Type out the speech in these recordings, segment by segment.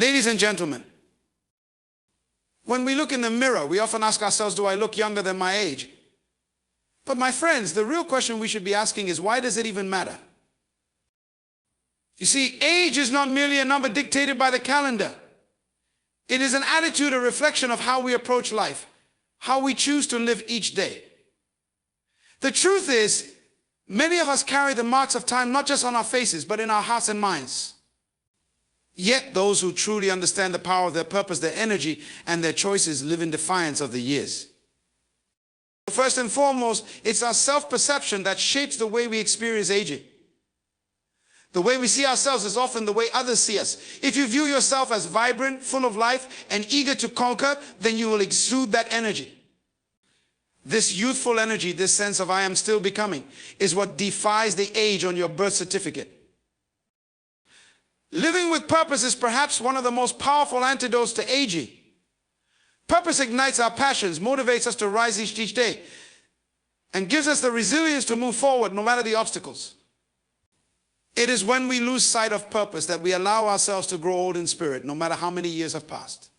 Ladies and gentlemen, when we look in the mirror, we often ask ourselves, do I look younger than my age? But my friends, the real question we should be asking is, why does it even matter? You see, age is not merely a number dictated by the calendar. It is an attitude, a reflection of how we approach life, how we choose to live each day. The truth is, many of us carry the marks of time not just on our faces, but in our hearts and minds. Yet those who truly understand the power of their purpose, their energy, and their choices live in defiance of the years. First and foremost, it's our self-perception that shapes the way we experience aging. The way we see ourselves is often the way others see us. If you view yourself as vibrant, full of life, and eager to conquer, then you will exude that energy. This youthful energy, this sense of I am still becoming, is what defies the age on your birth certificate. Living with purpose is perhaps one of the most powerful antidotes to aging. Purpose ignites our passions, motivates us to rise each day, and gives us the resilience to move forward no matter the obstacles. It is when we lose sight of purpose that we allow ourselves to grow old in spirit, no matter how many years have passed.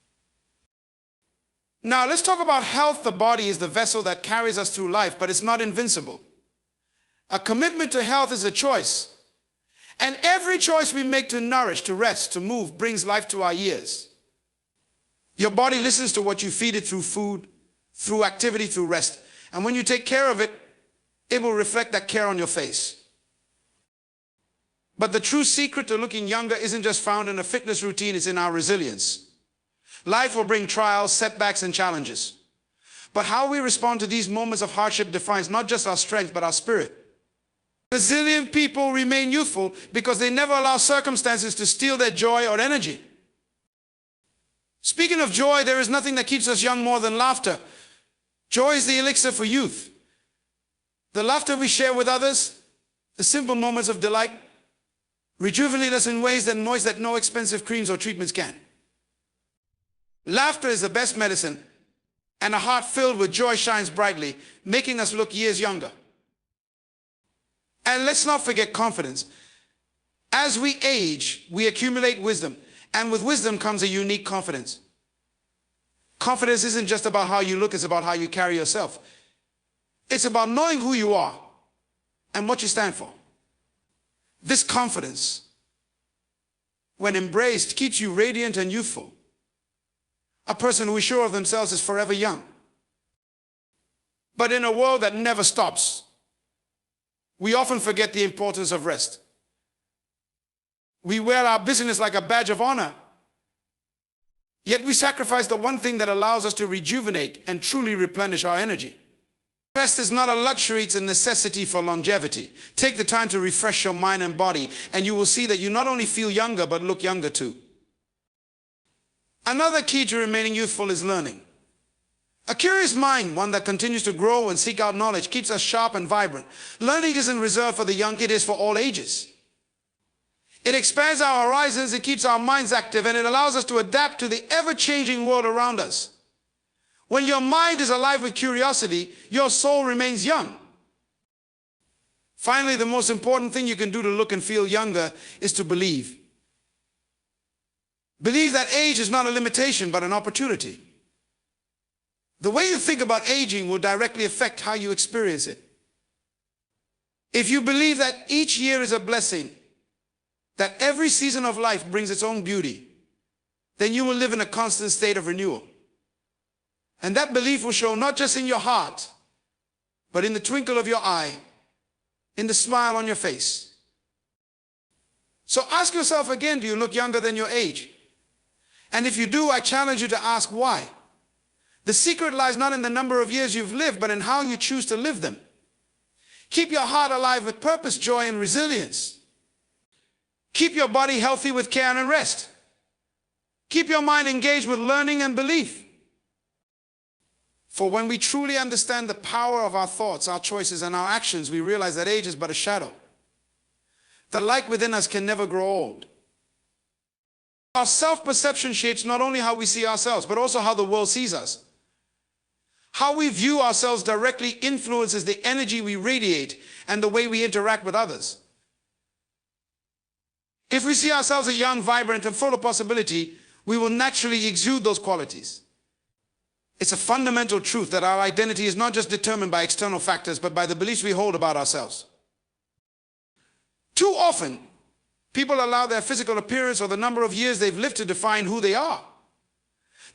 Now, let's talk about health. The body is the vessel that carries us through life, but it's not invincible. A commitment to health is a choice. And every choice we make to nourish, to rest, to move, brings life to our years. Your body listens to what you feed it through food, through activity, through rest. And when you take care of it, it will reflect that care on your face. But the true secret to looking younger isn't just found in a fitness routine, it's in our resilience. Life will bring trials, setbacks, and challenges. But how we respond to these moments of hardship defines not just our strength, but our spirit. Resilient people remain youthful because they never allow circumstances to steal their joy or energy. Speaking of joy, there is nothing that keeps us young more than laughter. Joy is the elixir for youth. The laughter we share with others, the simple moments of delight, rejuvenate us in ways that no expensive creams or treatments can. Laughter is the best medicine, and a heart filled with joy shines brightly, making us look years younger. And let's not forget confidence. As we age, we accumulate wisdom, and with wisdom comes a unique confidence. Confidence isn't just about how you look, it's about how you carry yourself. It's about knowing who you are and what you stand for. This confidence, when embraced, keeps you radiant and youthful. A person who is sure of themselves is forever young. But in a world that never stops, we often forget the importance of rest. We wear our busyness like a badge of honor, yet we sacrifice the one thing that allows us to rejuvenate and truly replenish our energy. Rest is not a luxury, it's a necessity for longevity. Take the time to refresh your mind and body, and you will see that you not only feel younger, but look younger too. Another key to remaining youthful is learning. A curious mind, one that continues to grow and seek out knowledge, keeps us sharp and vibrant. Learning isn't reserved for the young, it is for all ages. It expands our horizons, it keeps our minds active, and it allows us to adapt to the ever-changing world around us. When your mind is alive with curiosity, your soul remains young. Finally, the most important thing you can do to look and feel younger is to believe. Believe that age is not a limitation, but an opportunity. The way you think about aging will directly affect how you experience it. If you believe that each year is a blessing, that every season of life brings its own beauty, then you will live in a constant state of renewal. And that belief will show not just in your heart, but in the twinkle of your eye, in the smile on your face. So ask yourself again, do you look younger than your age? And if you do, I challenge you to ask why. The secret lies not in the number of years you've lived, but in how you choose to live them. Keep your heart alive with purpose, joy, and resilience. Keep your body healthy with care and rest. Keep your mind engaged with learning and belief. For when we truly understand the power of our thoughts, our choices, and our actions, we realize that age is but a shadow. The light within us can never grow old. Our self-perception shapes not only how we see ourselves, but also how the world sees us. How we view ourselves directly influences the energy we radiate and the way we interact with others. If we see ourselves as young, vibrant, and full of possibility, we will naturally exude those qualities. It's a fundamental truth that our identity is not just determined by external factors, but by the beliefs we hold about ourselves. Too often, people allow their physical appearance or the number of years they've lived to define who they are.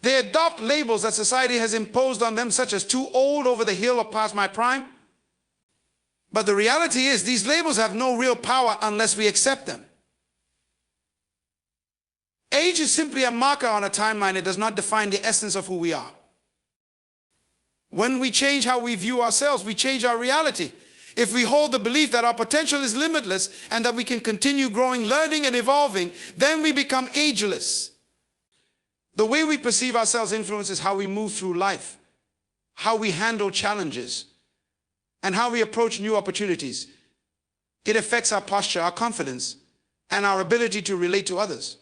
They adopt labels that society has imposed on them, such as too old, over the hill, or past my prime. But the reality is, these labels have no real power unless we accept them. Age is simply a marker on a timeline. It does not define the essence of who we are. When we change how we view ourselves, we change our reality. If we hold the belief that our potential is limitless and that we can continue growing, learning, and evolving, then we become ageless. The way we perceive ourselves influences how we move through life, how we handle challenges, and how we approach new opportunities. It affects our posture, our confidence, and our ability to relate to others.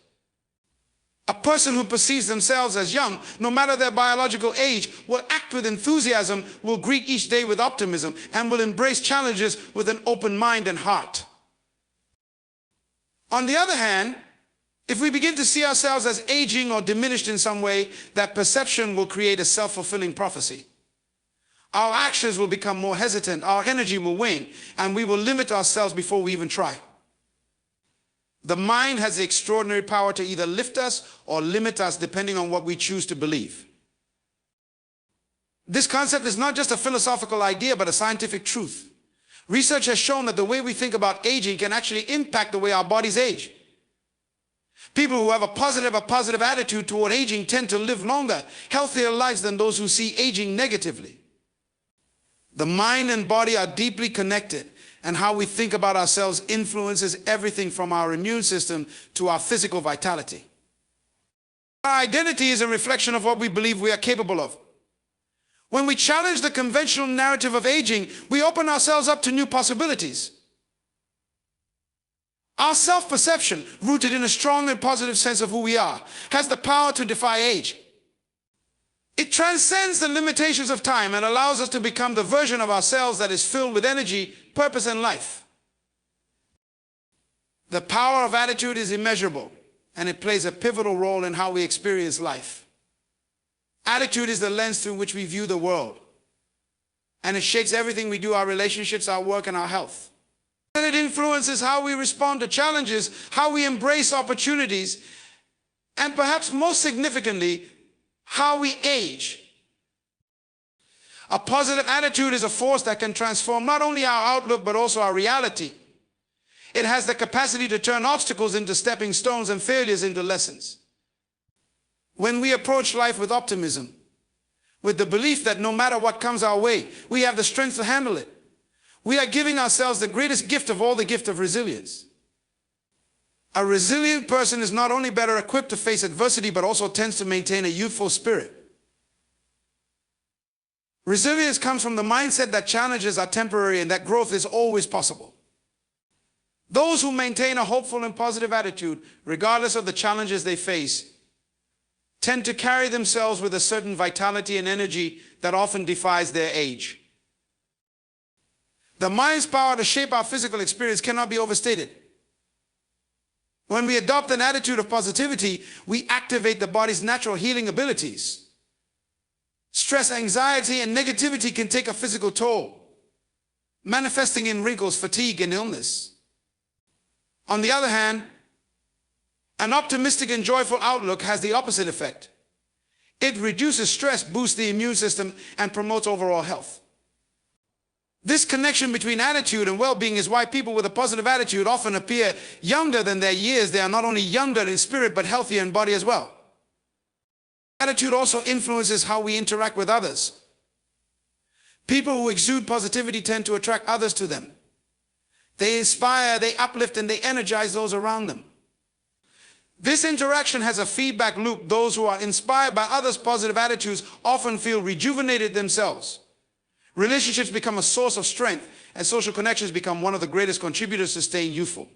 A person who perceives themselves as young, no matter their biological age, will act with enthusiasm, will greet each day with optimism, and will embrace challenges with an open mind and heart. On the other hand, if we begin to see ourselves as aging or diminished in some way, that perception will create a self-fulfilling prophecy. Our actions will become more hesitant, our energy will wane, and we will limit ourselves before we even try. The mind has the extraordinary power to either lift us or limit us depending on what we choose to believe. This concept is not just a philosophical idea, but a scientific truth. Research has shown that the way we think about aging can actually impact the way our bodies age. People who have a positive attitude toward aging tend to live longer, healthier lives than those who see aging negatively. The mind and body are deeply connected, and how we think about ourselves influences everything from our immune system to our physical vitality. Our identity is a reflection of what we believe we are capable of. When we challenge the conventional narrative of aging, we open ourselves up to new possibilities. Our self-perception, rooted in a strong and positive sense of who we are, has the power to defy age. It transcends the limitations of time and allows us to become the version of ourselves that is filled with energy, purpose, and life. The power of attitude is immeasurable, and it plays a pivotal role in how we experience life. Attitude is the lens through which we view the world, and it shapes everything we do, our relationships, our work, and our health. And it influences how we respond to challenges, how we embrace opportunities, and perhaps most significantly, how we age. A positive attitude is a force that can transform not only our outlook, but also our reality. It has the capacity to turn obstacles into stepping stones and failures into lessons. When we approach life with optimism, with the belief that no matter what comes our way, we have the strength to handle it, we are giving ourselves the greatest gift of all, the gift of resilience. A resilient person is not only better equipped to face adversity, but also tends to maintain a youthful spirit. Resilience comes from the mindset that challenges are temporary and that growth is always possible. Those who maintain a hopeful and positive attitude, regardless of the challenges they face, tend to carry themselves with a certain vitality and energy that often defies their age. The mind's power to shape our physical experience cannot be overstated. When we adopt an attitude of positivity, we activate the body's natural healing abilities. Stress, anxiety, and negativity can take a physical toll, manifesting in wrinkles, fatigue, and illness. On the other hand, an optimistic and joyful outlook has the opposite effect. It reduces stress, boosts the immune system, and promotes overall health. This connection between attitude and well-being is why people with a positive attitude often appear younger than their years. They are not only younger in spirit, but healthier in body as well. Attitude also influences how we interact with others. People who exude positivity tend to attract others to them. They inspire, they uplift, and they energize those around them. This interaction has a feedback loop. Those who are inspired by others' positive attitudes often feel rejuvenated themselves. Relationships become a source of strength, and social connections become one of the greatest contributors to staying youthful.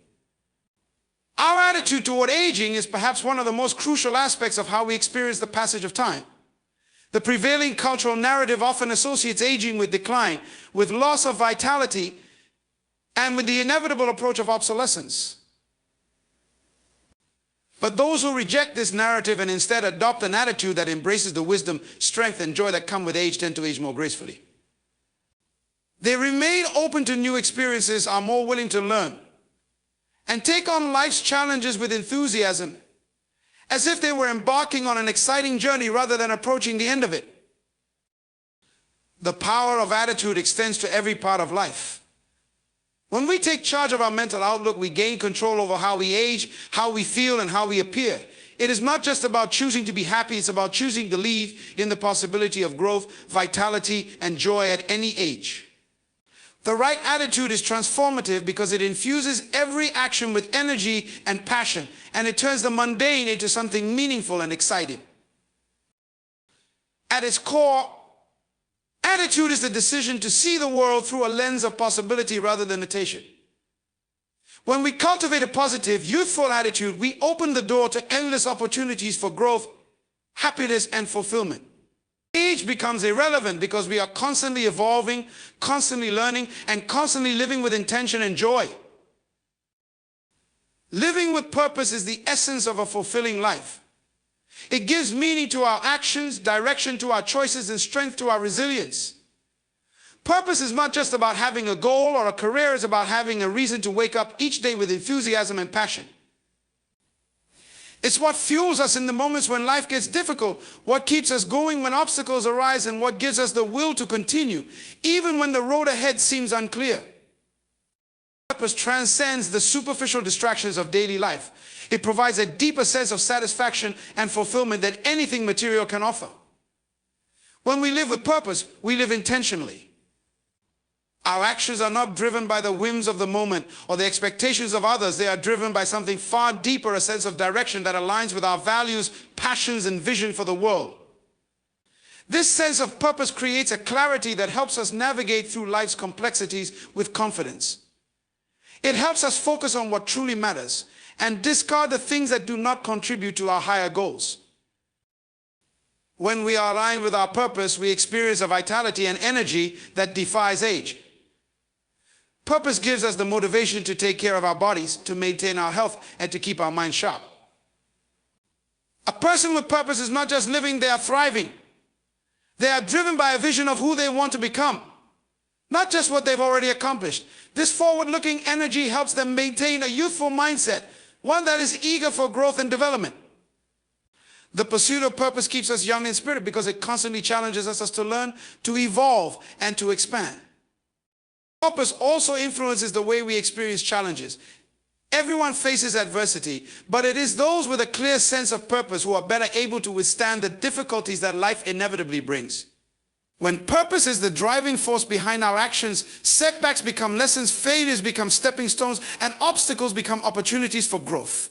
Our attitude toward aging is perhaps one of the most crucial aspects of how we experience the passage of time. The prevailing cultural narrative often associates aging with decline, with loss of vitality, and with the inevitable approach of obsolescence. But those who reject this narrative and instead adopt an attitude that embraces the wisdom, strength, and joy that come with age tend to age more gracefully. They remain open to new experiences, are more willing to learn, and take on life's challenges with enthusiasm, as if they were embarking on an exciting journey rather than approaching the end of it. The power of attitude extends to every part of life. When we take charge of our mental outlook, we gain control over how we age, how we feel, and how we appear. It is not just about choosing to be happy, it's about choosing to believe in the possibility of growth, vitality, and joy at any age. The right attitude is transformative because it infuses every action with energy and passion, and it turns the mundane into something meaningful and exciting. At its core, attitude is the decision to see the world through a lens of possibility rather than limitation. When we cultivate a positive, youthful attitude, we open the door to endless opportunities for growth, happiness, and fulfillment. Age becomes irrelevant because we are constantly evolving, constantly learning, and constantly living with intention and joy. Living with purpose is the essence of a fulfilling life. It gives meaning to our actions, direction to our choices, and strength to our resilience. Purpose is not just about having a goal or a career, it's about having a reason to wake up each day with enthusiasm and passion. It's what fuels us in the moments when life gets difficult, what keeps us going when obstacles arise, and what gives us the will to continue, even when the road ahead seems unclear. Purpose transcends the superficial distractions of daily life. It provides a deeper sense of satisfaction and fulfillment than anything material can offer. When we live with purpose, we live intentionally. Our actions are not driven by the whims of the moment or the expectations of others. They are driven by something far deeper, a sense of direction that aligns with our values, passions, and vision for the world. This sense of purpose creates a clarity that helps us navigate through life's complexities with confidence. It helps us focus on what truly matters and discard the things that do not contribute to our higher goals. When we are aligned with our purpose, we experience a vitality and energy that defies age. Purpose gives us the motivation to take care of our bodies, to maintain our health, and to keep our minds sharp. A person with purpose is not just living, they are thriving. They are driven by a vision of who they want to become, not just what they've already accomplished. This forward-looking energy helps them maintain a youthful mindset, one that is eager for growth and development. The pursuit of purpose keeps us young in spirit because it constantly challenges us to learn, to evolve, and to expand. Purpose also influences the way we experience challenges. Everyone faces adversity, but it is those with a clear sense of purpose who are better able to withstand the difficulties that life inevitably brings. When purpose is the driving force behind our actions, setbacks become lessons, failures become stepping stones, and obstacles become opportunities for growth.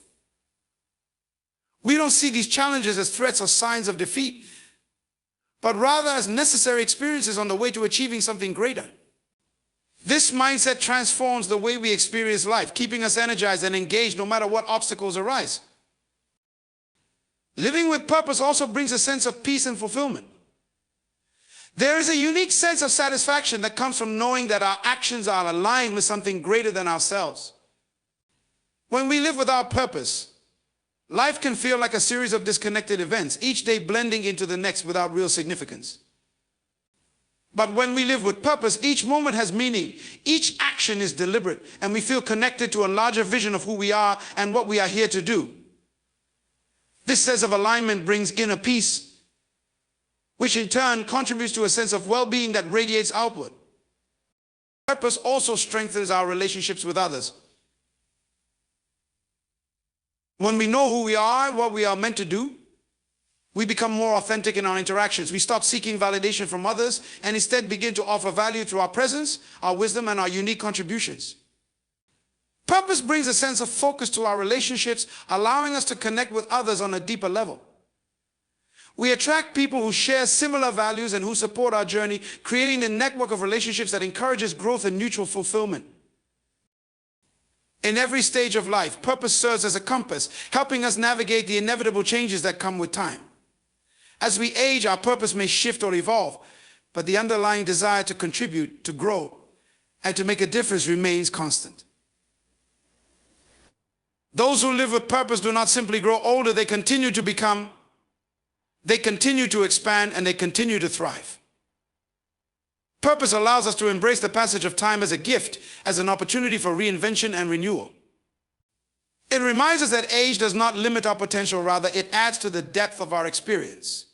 We don't see these challenges as threats or signs of defeat, but rather as necessary experiences on the way to achieving something greater. This mindset transforms the way we experience life, keeping us energized and engaged no matter what obstacles arise. Living with purpose also brings a sense of peace and fulfillment. There is a unique sense of satisfaction that comes from knowing that our actions are aligned with something greater than ourselves. When we live without purpose, life can feel like a series of disconnected events, each day blending into the next without real significance. But when we live with purpose, each moment has meaning, each action is deliberate, and we feel connected to a larger vision of who we are and what we are here to do. This sense of alignment brings inner peace, which in turn contributes to a sense of well-being that radiates outward. Purpose also strengthens our relationships with others. When we know who we are, what we are meant to do, we become more authentic in our interactions. We stop seeking validation from others and instead begin to offer value through our presence, our wisdom, and our unique contributions. Purpose brings a sense of focus to our relationships, allowing us to connect with others on a deeper level. We attract people who share similar values and who support our journey, creating a network of relationships that encourages growth and mutual fulfillment. In every stage of life, purpose serves as a compass, helping us navigate the inevitable changes that come with time. As we age, our purpose may shift or evolve, but the underlying desire to contribute, to grow, and to make a difference remains constant. Those who live with purpose do not simply grow older, they continue to become, they continue to expand, and they continue to thrive. Purpose allows us to embrace the passage of time as a gift, as an opportunity for reinvention and renewal. It reminds us that age does not limit our potential, rather it adds to the depth of our experience.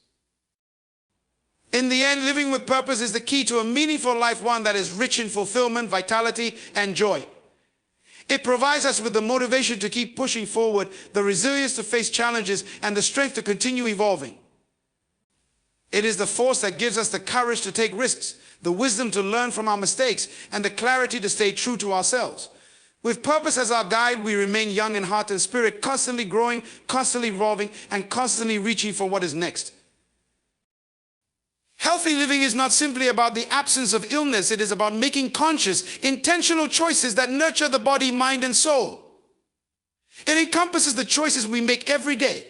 In the end, living with purpose is the key to a meaningful life, one that is rich in fulfillment, vitality, and joy. It provides us with the motivation to keep pushing forward, the resilience to face challenges, and the strength to continue evolving. It is the force that gives us the courage to take risks, the wisdom to learn from our mistakes, and the clarity to stay true to ourselves. With purpose as our guide, we remain young in heart and spirit, constantly growing, constantly evolving, and constantly reaching for what is next. Healthy living is not simply about the absence of illness. It is about making conscious, intentional choices that nurture the body, mind, and soul. It encompasses the choices we make every day,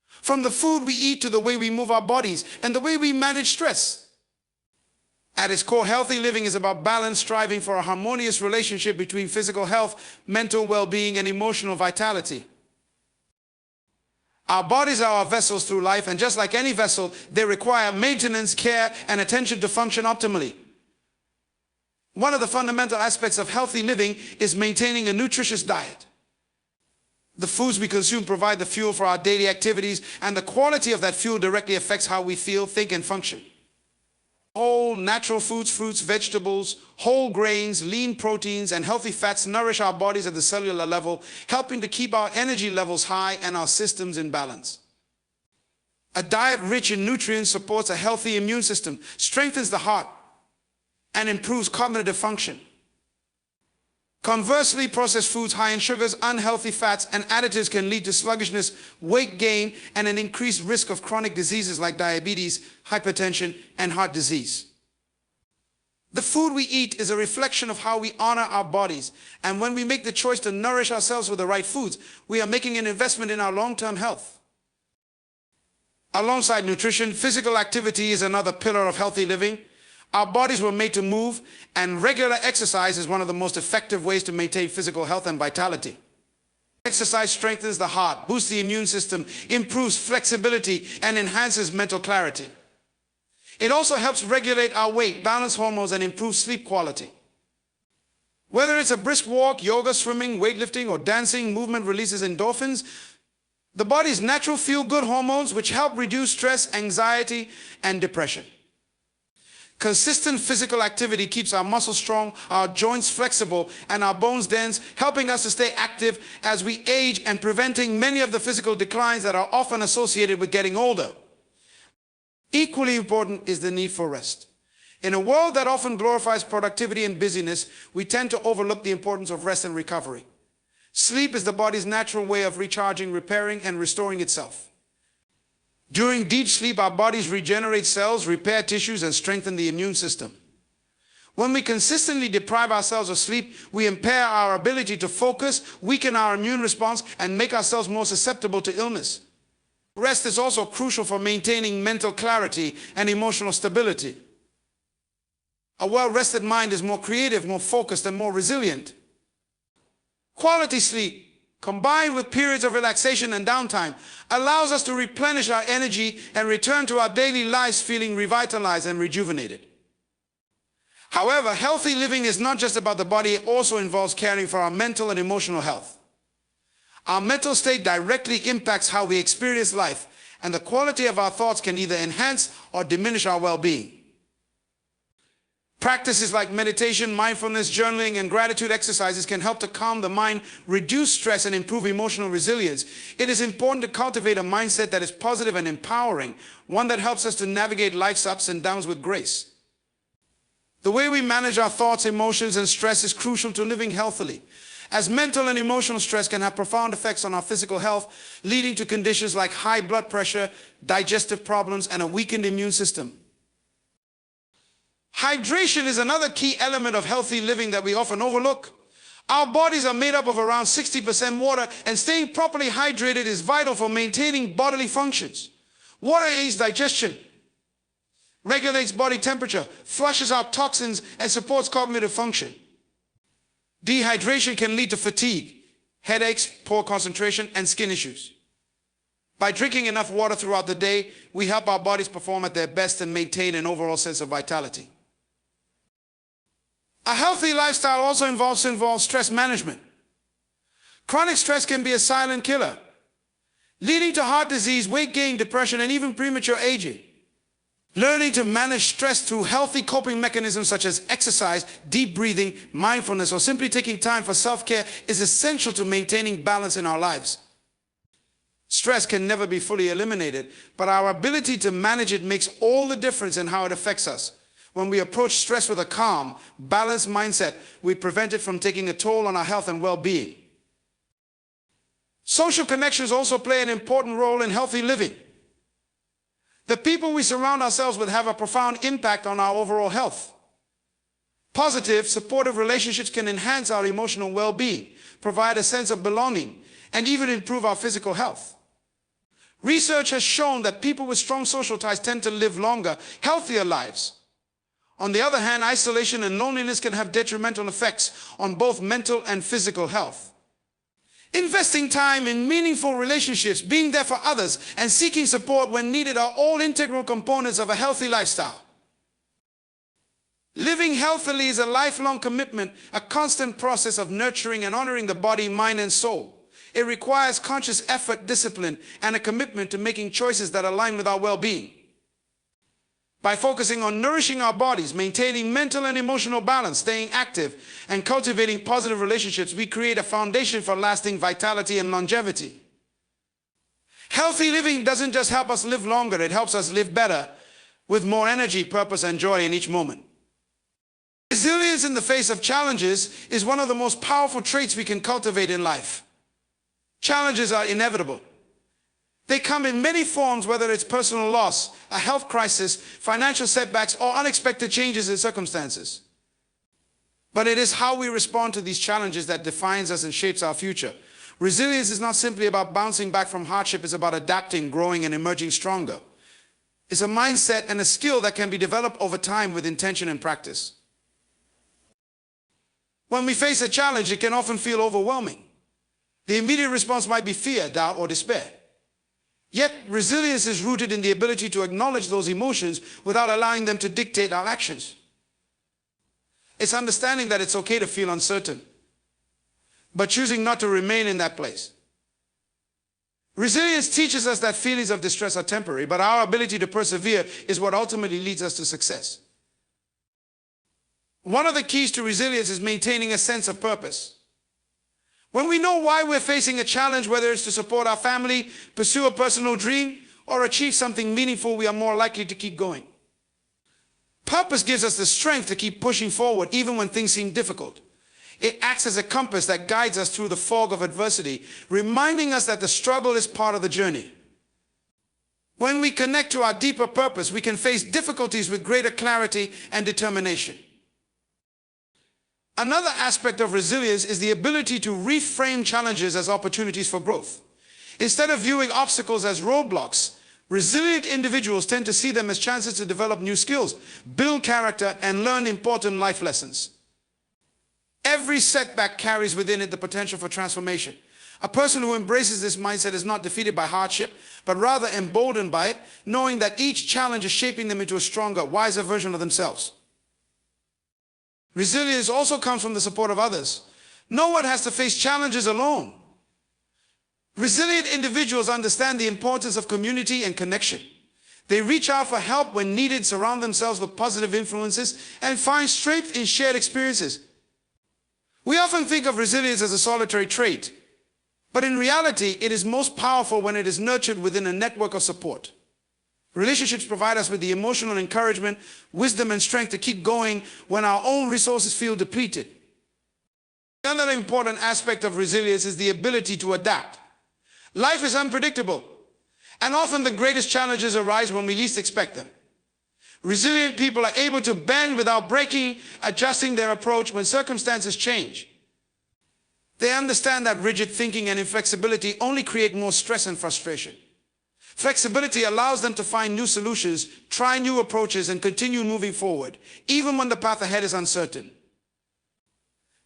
from the food we eat to the way we move our bodies and the way we manage stress. At its core, healthy living is about balance, striving for a harmonious relationship between physical health, mental well-being, and emotional vitality. Our bodies are our vessels through life, and just like any vessel, they require maintenance, care, and attention to function optimally. One of the fundamental aspects of healthy living is maintaining a nutritious diet. The foods we consume provide the fuel for our daily activities, and the quality of that fuel directly affects how we feel, think, and function. Whole, natural foods, fruits, vegetables, whole grains, lean proteins, and healthy fats nourish our bodies at the cellular level, helping to keep our energy levels high and our systems in balance. A diet rich in nutrients supports a healthy immune system, strengthens the heart, and improves cognitive function. Conversely, processed foods high in sugars, unhealthy fats, and additives can lead to sluggishness, weight gain, and an increased risk of chronic diseases like diabetes, hypertension, and heart disease. The food we eat is a reflection of how we honor our bodies, and when we make the choice to nourish ourselves with the right foods, we are making an investment in our long-term health. Alongside nutrition, physical activity is another pillar of healthy living. Our bodies were made to move, and regular exercise is one of the most effective ways to maintain physical health and vitality. Exercise strengthens the heart, boosts the immune system, improves flexibility, and enhances mental clarity. It also helps regulate our weight, balance hormones, and improve sleep quality. Whether it's a brisk walk, yoga, swimming, weightlifting, or dancing, movement releases endorphins, the body's natural feel-good hormones, which help reduce stress, anxiety, and depression. Consistent physical activity keeps our muscles strong, our joints flexible, and our bones dense, helping us to stay active as we age and preventing many of the physical declines that are often associated with getting older. Equally important is the need for rest. In a world that often glorifies productivity and busyness, we tend to overlook the importance of rest and recovery. Sleep is the body's natural way of recharging, repairing, and restoring itself. During deep sleep, our bodies regenerate cells, repair tissues, and strengthen the immune system. When we consistently deprive ourselves of sleep, we impair our ability to focus, weaken our immune response, and make ourselves more susceptible to illness. Rest is also crucial for maintaining mental clarity and emotional stability. A well-rested mind is more creative, more focused, and more resilient. Quality sleep, combined with periods of relaxation and downtime, allows us to replenish our energy and return to our daily lives feeling revitalized and rejuvenated. However, healthy living is not just about the body, it also involves caring for our mental and emotional health. Our mental state directly impacts how we experience life, and the quality of our thoughts can either enhance or diminish our well-being. Practices like meditation, mindfulness, journaling, and gratitude exercises can help to calm the mind, reduce stress, and improve emotional resilience. It is important to cultivate a mindset that is positive and empowering, one that helps us to navigate life's ups and downs with grace. The way we manage our thoughts, emotions, and stress is crucial to living healthily, as mental and emotional stress can have profound effects on our physical health, leading to conditions like high blood pressure, digestive problems, and a weakened immune system. Hydration is another key element of healthy living that we often overlook. Our bodies are made up of around 60% water, and staying properly hydrated is vital for maintaining bodily functions. Water aids digestion, regulates body temperature, flushes out toxins, and supports cognitive function. Dehydration can lead to fatigue, headaches, poor concentration, and skin issues. By drinking enough water throughout the day, we help our bodies perform at their best and maintain an overall sense of vitality. A healthy lifestyle also involves stress management. Chronic stress can be a silent killer, leading to heart disease, weight gain, depression, and even premature aging. Learning to manage stress through healthy coping mechanisms such as exercise, deep breathing, mindfulness, or simply taking time for self-care is essential to maintaining balance in our lives. Stress can never be fully eliminated, but our ability to manage it makes all the difference in how it affects us. When we approach stress with a calm, balanced mindset, we prevent it from taking a toll on our health and well-being. Social connections also play an important role in healthy living. The people we surround ourselves with have a profound impact on our overall health. Positive, supportive relationships can enhance our emotional well-being, provide a sense of belonging, and even improve our physical health. Research has shown that people with strong social ties tend to live longer, healthier lives. On the other hand, isolation and loneliness can have detrimental effects on both mental and physical health. Investing time in meaningful relationships, being there for others, and seeking support when needed are all integral components of a healthy lifestyle. Living healthily is a lifelong commitment, a constant process of nurturing and honoring the body, mind, and soul. It requires conscious effort, discipline, and a commitment to making choices that align with our well-being. By focusing on nourishing our bodies, maintaining mental and emotional balance, staying active, and cultivating positive relationships, we create a foundation for lasting vitality and longevity. Healthy living doesn't just help us live longer, it helps us live better, with more energy, purpose, and joy in each moment. Resilience in the face of challenges is one of the most powerful traits we can cultivate in life. Challenges are inevitable. They come in many forms, whether it's personal loss, a health crisis, financial setbacks, or unexpected changes in circumstances. But it is how we respond to these challenges that defines us and shapes our future. Resilience is not simply about bouncing back from hardship, it's about adapting, growing, and emerging stronger. It's a mindset and a skill that can be developed over time with intention and practice. When we face a challenge, it can often feel overwhelming. The immediate response might be fear, doubt, or despair. Yet, resilience is rooted in the ability to acknowledge those emotions without allowing them to dictate our actions. It's understanding that it's okay to feel uncertain, but choosing not to remain in that place. Resilience teaches us that feelings of distress are temporary, but our ability to persevere is what ultimately leads us to success. One of the keys to resilience is maintaining a sense of purpose. When we know why we're facing a challenge, whether it's to support our family, pursue a personal dream, or achieve something meaningful, we are more likely to keep going. Purpose gives us the strength to keep pushing forward even when things seem difficult. It acts as a compass that guides us through the fog of adversity, reminding us that the struggle is part of the journey. When we connect to our deeper purpose, we can face difficulties with greater clarity and determination. Another aspect of resilience is the ability to reframe challenges as opportunities for growth. Instead of viewing obstacles as roadblocks, resilient individuals tend to see them as chances to develop new skills, build character, and learn important life lessons. Every setback carries within it the potential for transformation. A person who embraces this mindset is not defeated by hardship, but rather emboldened by it, knowing that each challenge is shaping them into a stronger, wiser version of themselves. Resilience also comes from the support of others. No one has to face challenges alone. Resilient individuals understand the importance of community and connection. They reach out for help when needed, surround themselves with positive influences, and find strength in shared experiences. We often think of resilience as a solitary trait, but in reality, it is most powerful when it is nurtured within a network of support. Relationships provide us with the emotional encouragement, wisdom, and strength to keep going when our own resources feel depleted. Another important aspect of resilience is the ability to adapt. Life is unpredictable, and often the greatest challenges arise when we least expect them. Resilient people are able to bend without breaking, adjusting their approach when circumstances change. They understand that rigid thinking and inflexibility only create more stress and frustration. Flexibility allows them to find new solutions, try new approaches, and continue moving forward, even when the path ahead is uncertain.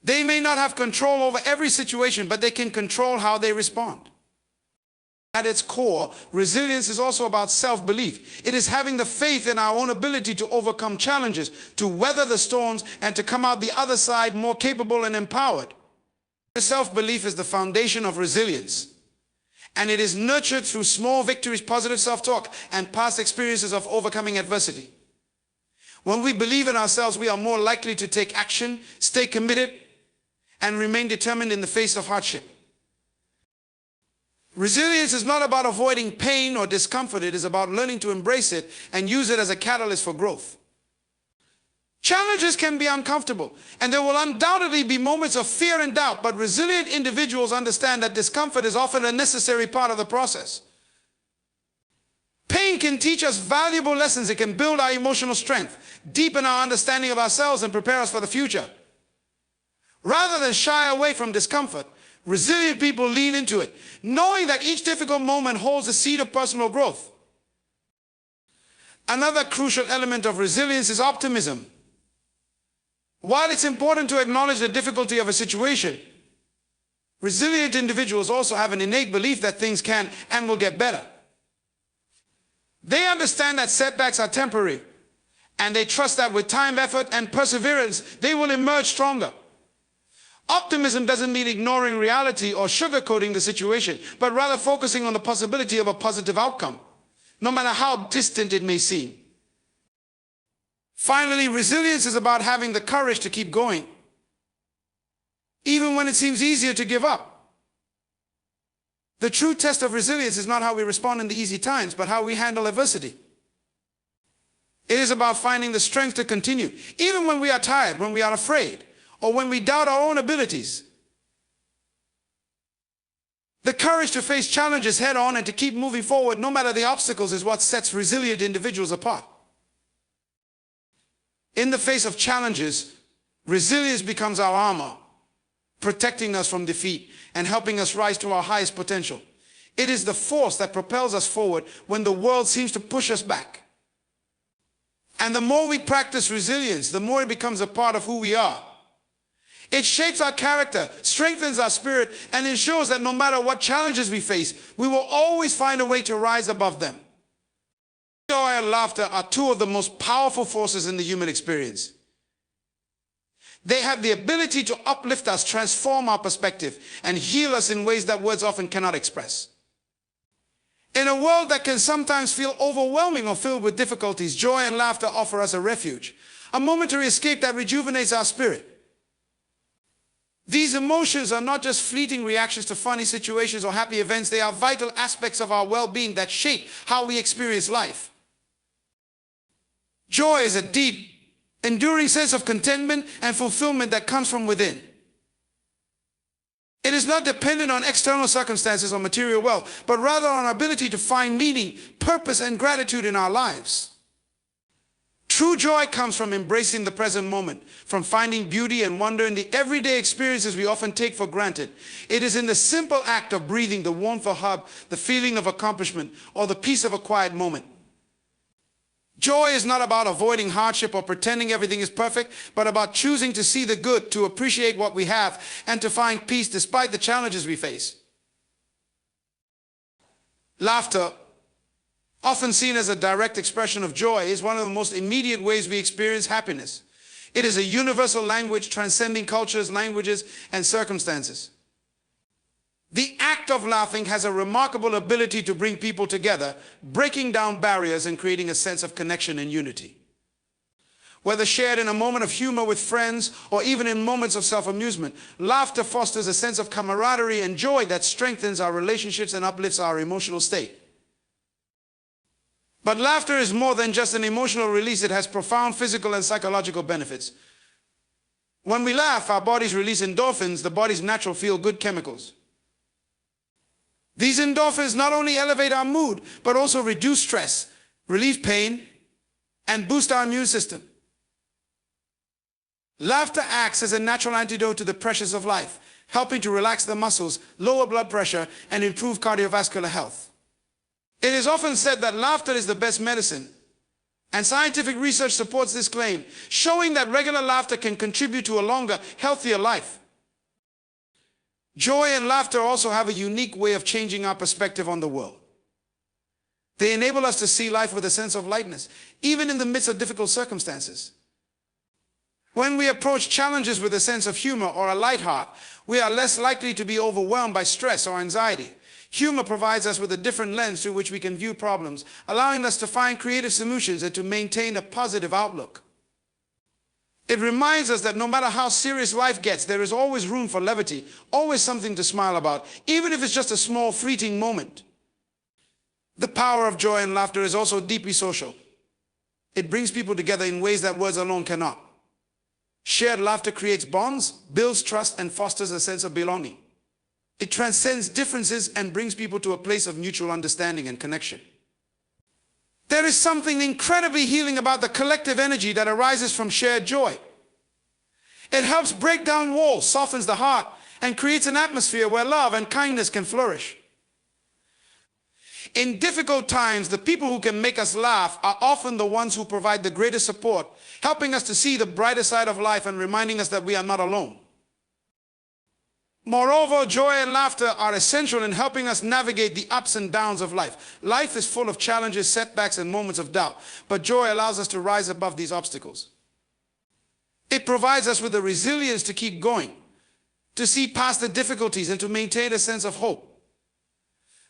They may not have control over every situation, but they can control how they respond. At its core, resilience is also about self-belief. It is having the faith in our own ability to overcome challenges, to weather the storms, and to come out the other side more capable and empowered. Self-belief is the foundation of resilience, and it is nurtured through small victories, positive self-talk, and past experiences of overcoming adversity. When we believe in ourselves, we are more likely to take action, stay committed, and remain determined in the face of hardship. Resilience is not about avoiding pain or discomfort. It is about learning to embrace it and use it as a catalyst for growth. Challenges can be uncomfortable, and there will undoubtedly be moments of fear and doubt, but resilient individuals understand that discomfort is often a necessary part of the process. Pain can teach us valuable lessons. It can build our emotional strength, deepen our understanding of ourselves, and prepare us for the future. Rather than shy away from discomfort, resilient people lean into it, knowing that each difficult moment holds a seed of personal growth. Another crucial element of resilience is optimism. While it's important to acknowledge the difficulty of a situation, resilient individuals also have an innate belief that things can and will get better. They understand that setbacks are temporary, and they trust that with time, effort, and perseverance, they will emerge stronger. Optimism doesn't mean ignoring reality or sugarcoating the situation, but rather focusing on the possibility of a positive outcome, no matter how distant it may seem. Finally, resilience is about having the courage to keep going, even when it seems easier to give up. The true test of resilience is not how we respond in the easy times, but how we handle adversity. It is about finding the strength to continue, even when we are tired, when we are afraid, or when we doubt our own abilities. The courage to face challenges head on and to keep moving forward no matter the obstacles is what sets resilient individuals apart. In the face of challenges, resilience becomes our armor, protecting us from defeat and helping us rise to our highest potential. It is the force that propels us forward when the world seems to push us back. And the more we practice resilience, the more it becomes a part of who we are. It shapes our character, strengthens our spirit, and ensures that no matter what challenges we face, we will always find a way to rise above them. Joy and laughter are two of the most powerful forces in the human experience. They have the ability to uplift us, transform our perspective, and heal us in ways that words often cannot express. In a world that can sometimes feel overwhelming or filled with difficulties, joy and laughter offer us a refuge, a momentary escape that rejuvenates our spirit. These emotions are not just fleeting reactions to funny situations or happy events. They are vital aspects of our well-being that shape how we experience life. Joy is a deep, enduring sense of contentment and fulfillment that comes from within. It is not dependent on external circumstances or material wealth, but rather on our ability to find meaning, purpose, and gratitude in our lives. True joy comes from embracing the present moment, from finding beauty and wonder in the everyday experiences we often take for granted. It is in the simple act of breathing, the warmth of a hug, the feeling of accomplishment, or the peace of a quiet moment. Joy is not about avoiding hardship or pretending everything is perfect, but about choosing to see the good, to appreciate what we have, and to find peace despite the challenges we face. Laughter, often seen as a direct expression of joy, is one of the most immediate ways we experience happiness. It is a universal language transcending cultures, languages, and circumstances. The act of laughing has a remarkable ability to bring people together, breaking down barriers and creating a sense of connection and unity. Whether shared in a moment of humor with friends or even in moments of self-amusement, laughter fosters a sense of camaraderie and joy that strengthens our relationships and uplifts our emotional state. But laughter is more than just an emotional release. It has profound physical and psychological benefits. When we laugh, our bodies release endorphins, the body's natural feel-good chemicals. These endorphins not only elevate our mood, but also reduce stress, relieve pain, and boost our immune system. Laughter acts as a natural antidote to the pressures of life, helping to relax the muscles, lower blood pressure, and improve cardiovascular health. It is often said that laughter is the best medicine, And scientific research supports this claim, showing that regular laughter can contribute to a longer, healthier life. Joy and laughter also have a unique way of changing our perspective on the world. They enable us to see life with a sense of lightness, even in the midst of difficult circumstances. When we approach challenges with a sense of humor or a light heart, we are less likely to be overwhelmed by stress or anxiety. Humor provides us with a different lens through which we can view problems, allowing us to find creative solutions and to maintain a positive outlook. It reminds us that no matter how serious life gets, there is always room for levity, always something to smile about, even if it's just a small, fleeting moment. The power of joy and laughter is also deeply social. It brings people together in ways that words alone cannot. Shared laughter creates bonds, builds trust, and fosters a sense of belonging. It transcends differences and brings people to a place of mutual understanding and connection. There is something incredibly healing about the collective energy that arises from shared joy. It helps break down walls, softens the heart, and creates an atmosphere where love and kindness can flourish. In difficult times, the people who can make us laugh are often the ones who provide the greatest support, helping us to see the brighter side of life and reminding us that we are not alone. Moreover, joy and laughter are essential in helping us navigate the ups and downs of life. Life is full of challenges, setbacks, and moments of doubt, but joy allows us to rise above these obstacles. It provides us with the resilience to keep going, to see past the difficulties, and to maintain a sense of hope.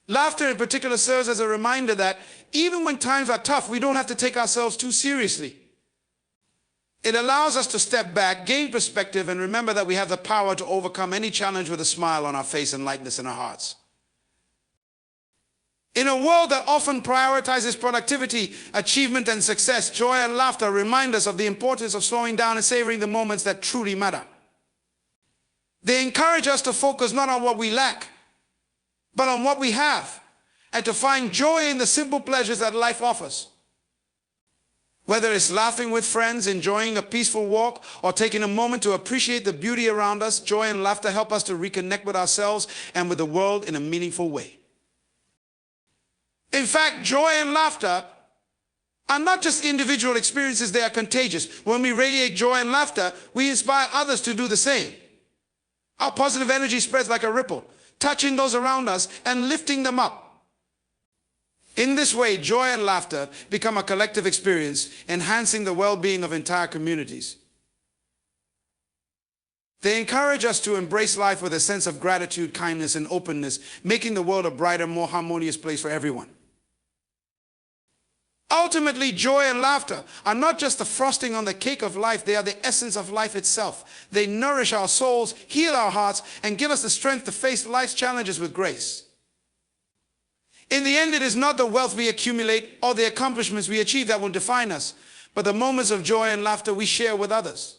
Laughter in particular serves as a reminder that even when times are tough, we don't have to take ourselves too seriously. It allows us to step back, gain perspective, and remember that we have the power to overcome any challenge with a smile on our face and lightness in our hearts. In a world that often prioritizes productivity, achievement, and success, joy and laughter remind us of the importance of slowing down and savoring the moments that truly matter. They encourage us to focus not on what we lack, but on what we have, and to find joy in the simple pleasures that life offers. Whether it's laughing with friends, enjoying a peaceful walk, or taking a moment to appreciate the beauty around us, joy and laughter help us to reconnect with ourselves and with the world in a meaningful way. In fact, joy and laughter are not just individual experiences, they are contagious. When we radiate joy and laughter, we inspire others to do the same. Our positive energy spreads like a ripple, touching those around us and lifting them up. In this way, joy and laughter become a collective experience, enhancing the well-being of entire communities. They encourage us to embrace life with a sense of gratitude, kindness, and openness, making the world a brighter, more harmonious place for everyone. Ultimately, joy and laughter are not just the frosting on the cake of life, they are the essence of life itself. They nourish our souls, heal our hearts, and give us the strength to face life's challenges with grace. In the end, it is not the wealth we accumulate or the accomplishments we achieve that will define us, but the moments of joy and laughter we share with others.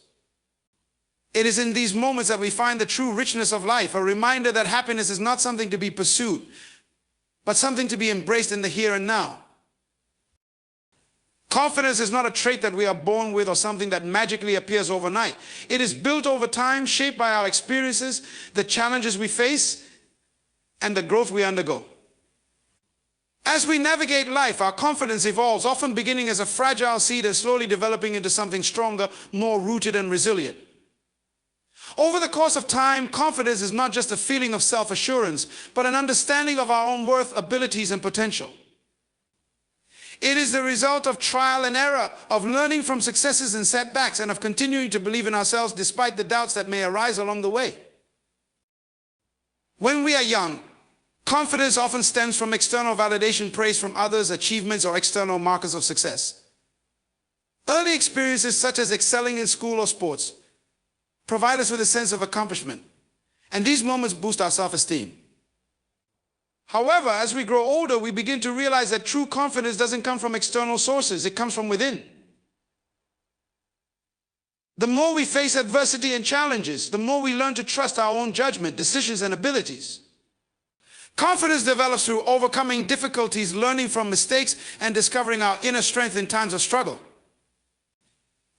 It is in these moments that we find the true richness of life, a reminder that happiness is not something to be pursued, but something to be embraced in the here and now. Confidence is not a trait that we are born with or something that magically appears overnight. It is built over time, shaped by our experiences, the challenges we face, and the growth we undergo. As we navigate life, our confidence evolves, often beginning as a fragile seed and slowly developing into something stronger, more rooted and resilient. Over the course of time, confidence is not just a feeling of self-assurance, but an understanding of our own worth, abilities, and potential. It is the result of trial and error, of learning from successes and setbacks, and of continuing to believe in ourselves despite the doubts that may arise along the way. When we are young, confidence often stems from external validation, praise from others, achievements, or external markers of success. Early experiences such as excelling in school or sports provide us with a sense of accomplishment, and these moments boost our self-esteem. However, as we grow older, we begin to realize that true confidence doesn't come from external sources, it comes from within. The more we face adversity and challenges, the more we learn to trust our own judgment, decisions, and abilities. Confidence develops through overcoming difficulties, learning from mistakes, and discovering our inner strength in times of struggle.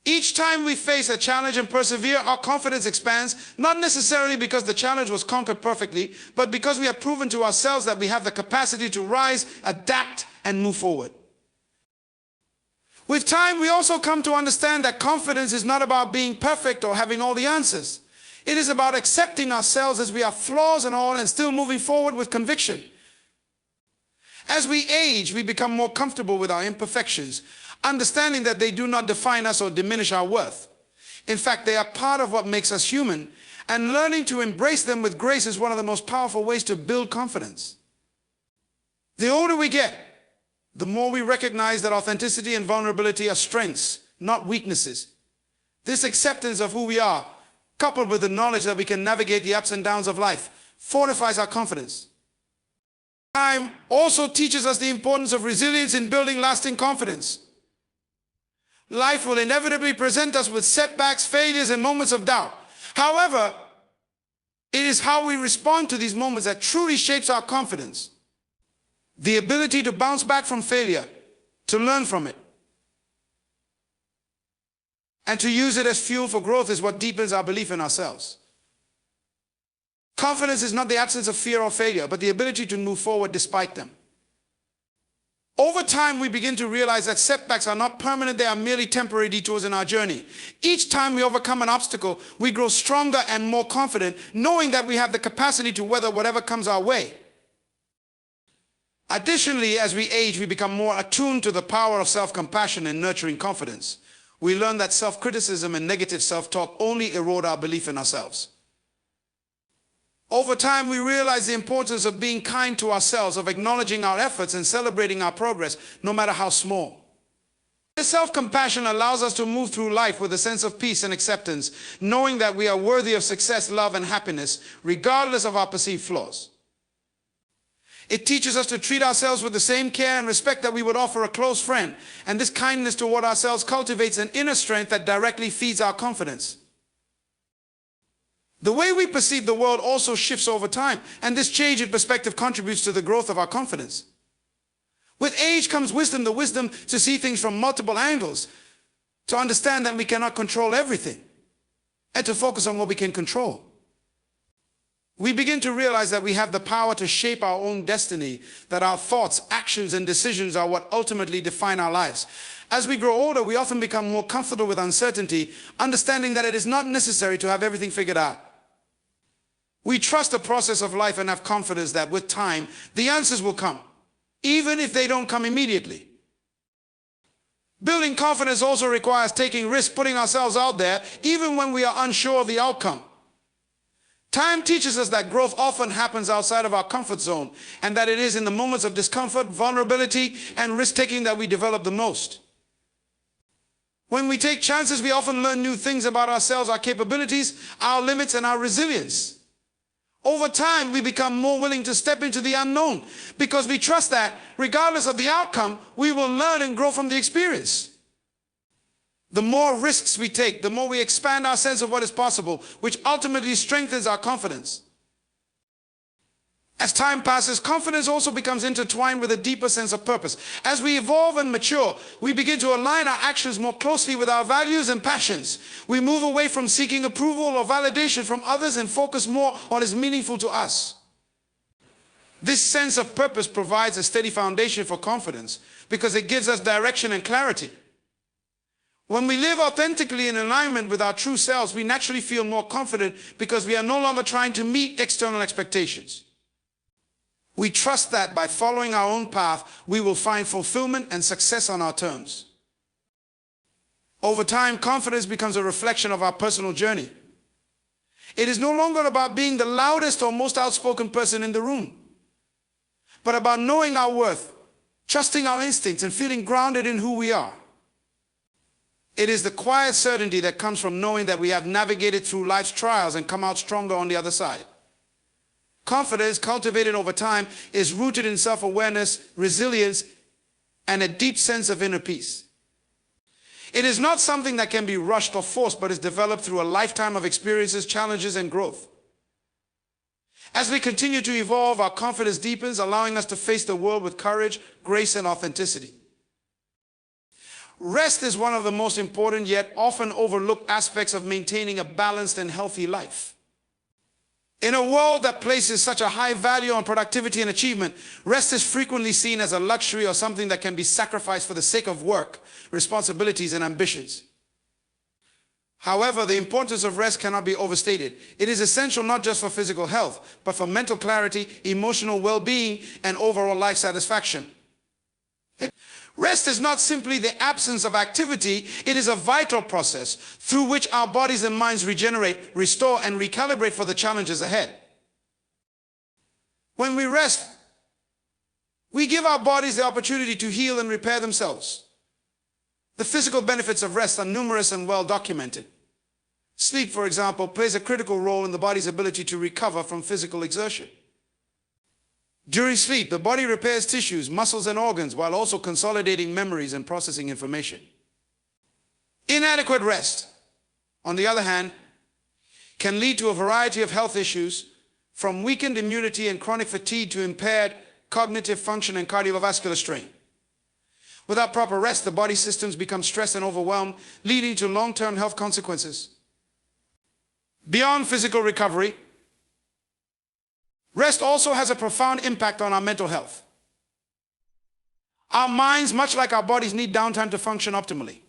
Each time we face a challenge and persevere, our confidence expands, not necessarily because the challenge was conquered perfectly, but because we have proven to ourselves that we have the capacity to rise, adapt, and move forward. With time, we also come to understand that confidence is not about being perfect or having all the answers. It is about accepting ourselves as we have flaws and all, and still moving forward with conviction. As we age, we become more comfortable with our imperfections, understanding that they do not define us or diminish our worth. In fact, they are part of what makes us human, and learning to embrace them with grace is one of the most powerful ways to build confidence. The older we get, the more we recognize that authenticity and vulnerability are strengths, not weaknesses. This acceptance of who we are, coupled with the knowledge that we can navigate the ups and downs of life, fortifies our confidence. Time also teaches us the importance of resilience in building lasting confidence. Life will inevitably present us with setbacks, failures, and moments of doubt. However, it is how we respond to these moments that truly shapes our confidence. The ability to bounce back from failure, to learn from it, and to use it as fuel for growth is what deepens our belief in ourselves. Confidence is not the absence of fear or failure, but the ability to move forward despite them. Over time, we begin to realize that setbacks are not permanent, they are merely temporary detours in our journey. Each time we overcome an obstacle, we grow stronger and more confident, knowing that we have the capacity to weather whatever comes our way. Additionally, as we age, we become more attuned to the power of self-compassion and nurturing confidence. We learn that self-criticism and negative self-talk only erode our belief in ourselves. Over time, we realize the importance of being kind to ourselves, of acknowledging our efforts and celebrating our progress, no matter how small. This self-compassion allows us to move through life with a sense of peace and acceptance, knowing that we are worthy of success, love, and happiness, regardless of our perceived flaws. It teaches us to treat ourselves with the same care and respect that we would offer a close friend, and this kindness toward ourselves cultivates an inner strength that directly feeds our confidence. The way we perceive the world also shifts over time, and this change in perspective contributes to the growth of our confidence. With age comes wisdom, the wisdom to see things from multiple angles, to understand that we cannot control everything, and to focus on what we can control. We begin to realize that we have the power to shape our own destiny, that our thoughts, actions, and decisions are what ultimately define our lives. As we grow older, we often become more comfortable with uncertainty, understanding that it is not necessary to have everything figured out. We trust the process of life and have confidence that with time, the answers will come, even if they don't come immediately. Building confidence also requires taking risks, putting ourselves out there, even when we are unsure of the outcome. Time teaches us that growth often happens outside of our comfort zone, and that it is in the moments of discomfort, vulnerability, and risk-taking that we develop the most. When we take chances, we often learn new things about ourselves, our capabilities, our limits, and our resilience. Over time, we become more willing to step into the unknown because we trust that, regardless of the outcome, we will learn and grow from the experience. The more risks we take, the more we expand our sense of what is possible, which ultimately strengthens our confidence. As time passes, confidence also becomes intertwined with a deeper sense of purpose. As we evolve and mature, we begin to align our actions more closely with our values and passions. We move away from seeking approval or validation from others and focus more on what is meaningful to us. This sense of purpose provides a steady foundation for confidence because it gives us direction and clarity. When we live authentically in alignment with our true selves, we naturally feel more confident because we are no longer trying to meet external expectations. We trust that by following our own path, we will find fulfillment and success on our terms. Over time, confidence becomes a reflection of our personal journey. It is no longer about being the loudest or most outspoken person in the room, but about knowing our worth, trusting our instincts, and feeling grounded in who we are. It is the quiet certainty that comes from knowing that we have navigated through life's trials and come out stronger on the other side. Confidence, cultivated over time, is rooted in self-awareness, resilience, and a deep sense of inner peace. It is not something that can be rushed or forced, but is developed through a lifetime of experiences, challenges, and growth. As we continue to evolve, our confidence deepens, allowing us to face the world with courage, grace, and authenticity. Rest is one of the most important yet often overlooked aspects of maintaining a balanced and healthy life. In a world that places such a high value on productivity and achievement, rest is frequently seen as a luxury or something that can be sacrificed for the sake of work, responsibilities, and ambitions. However, the importance of rest cannot be overstated. It is essential not just for physical health, but for mental clarity, emotional well-being, and overall life satisfaction. Rest is not simply the absence of activity, it is a vital process through which our bodies and minds regenerate, restore, and recalibrate for the challenges ahead. When we rest, we give our bodies the opportunity to heal and repair themselves. The physical benefits of rest are numerous and well documented. Sleep, for example, plays a critical role in the body's ability to recover from physical exertion. During sleep, the body repairs tissues, muscles, and organs while also consolidating memories and processing information. Inadequate rest, on the other hand, can lead to a variety of health issues, from weakened immunity and chronic fatigue to impaired cognitive function and cardiovascular strain. Without proper rest, the body systems become stressed and overwhelmed, leading to long-term health consequences. Beyond physical recovery, rest also has a profound impact on our mental health. Our minds, much like our bodies, need downtime to function optimally.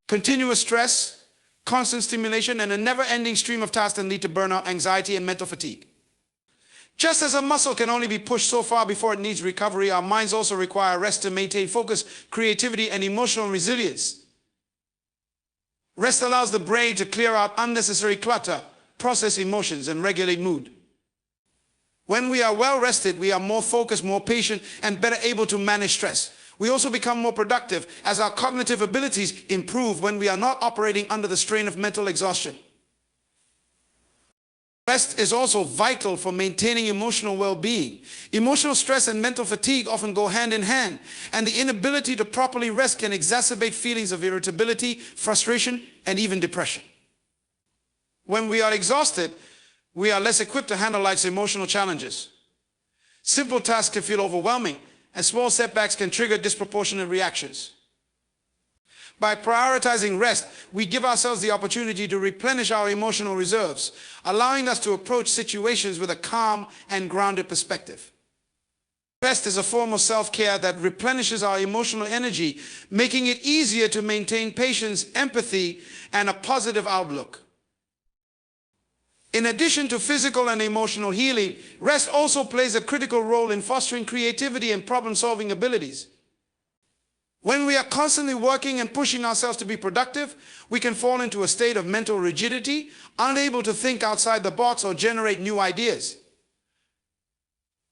Continuous stress, constant stimulation, and a never-ending stream of tasks can lead to burnout, anxiety, and mental fatigue. Just as a muscle can only be pushed so far before it needs recovery, our minds also require rest to maintain focus, creativity, and emotional resilience. Rest allows the brain to clear out unnecessary clutter, process emotions, and regulate mood. When we are well rested, we are more focused, more patient, and better able to manage stress. We also become more productive as our cognitive abilities improve when we are not operating under the strain of mental exhaustion. Rest is also vital for maintaining emotional well-being. Emotional stress and mental fatigue often go hand in hand, and the inability to properly rest can exacerbate feelings of irritability, frustration, and even depression. When we are exhausted, we are less equipped to handle life's emotional challenges. Simple tasks can feel overwhelming, and small setbacks can trigger disproportionate reactions. By prioritizing rest, we give ourselves the opportunity to replenish our emotional reserves, allowing us to approach situations with a calm and grounded perspective. Rest is a form of self-care that replenishes our emotional energy, making it easier to maintain patience, empathy, and a positive outlook. In addition to physical and emotional healing, rest also plays a critical role in fostering creativity and problem-solving abilities. When we are constantly working and pushing ourselves to be productive, we can fall into a state of mental rigidity, unable to think outside the box or generate new ideas.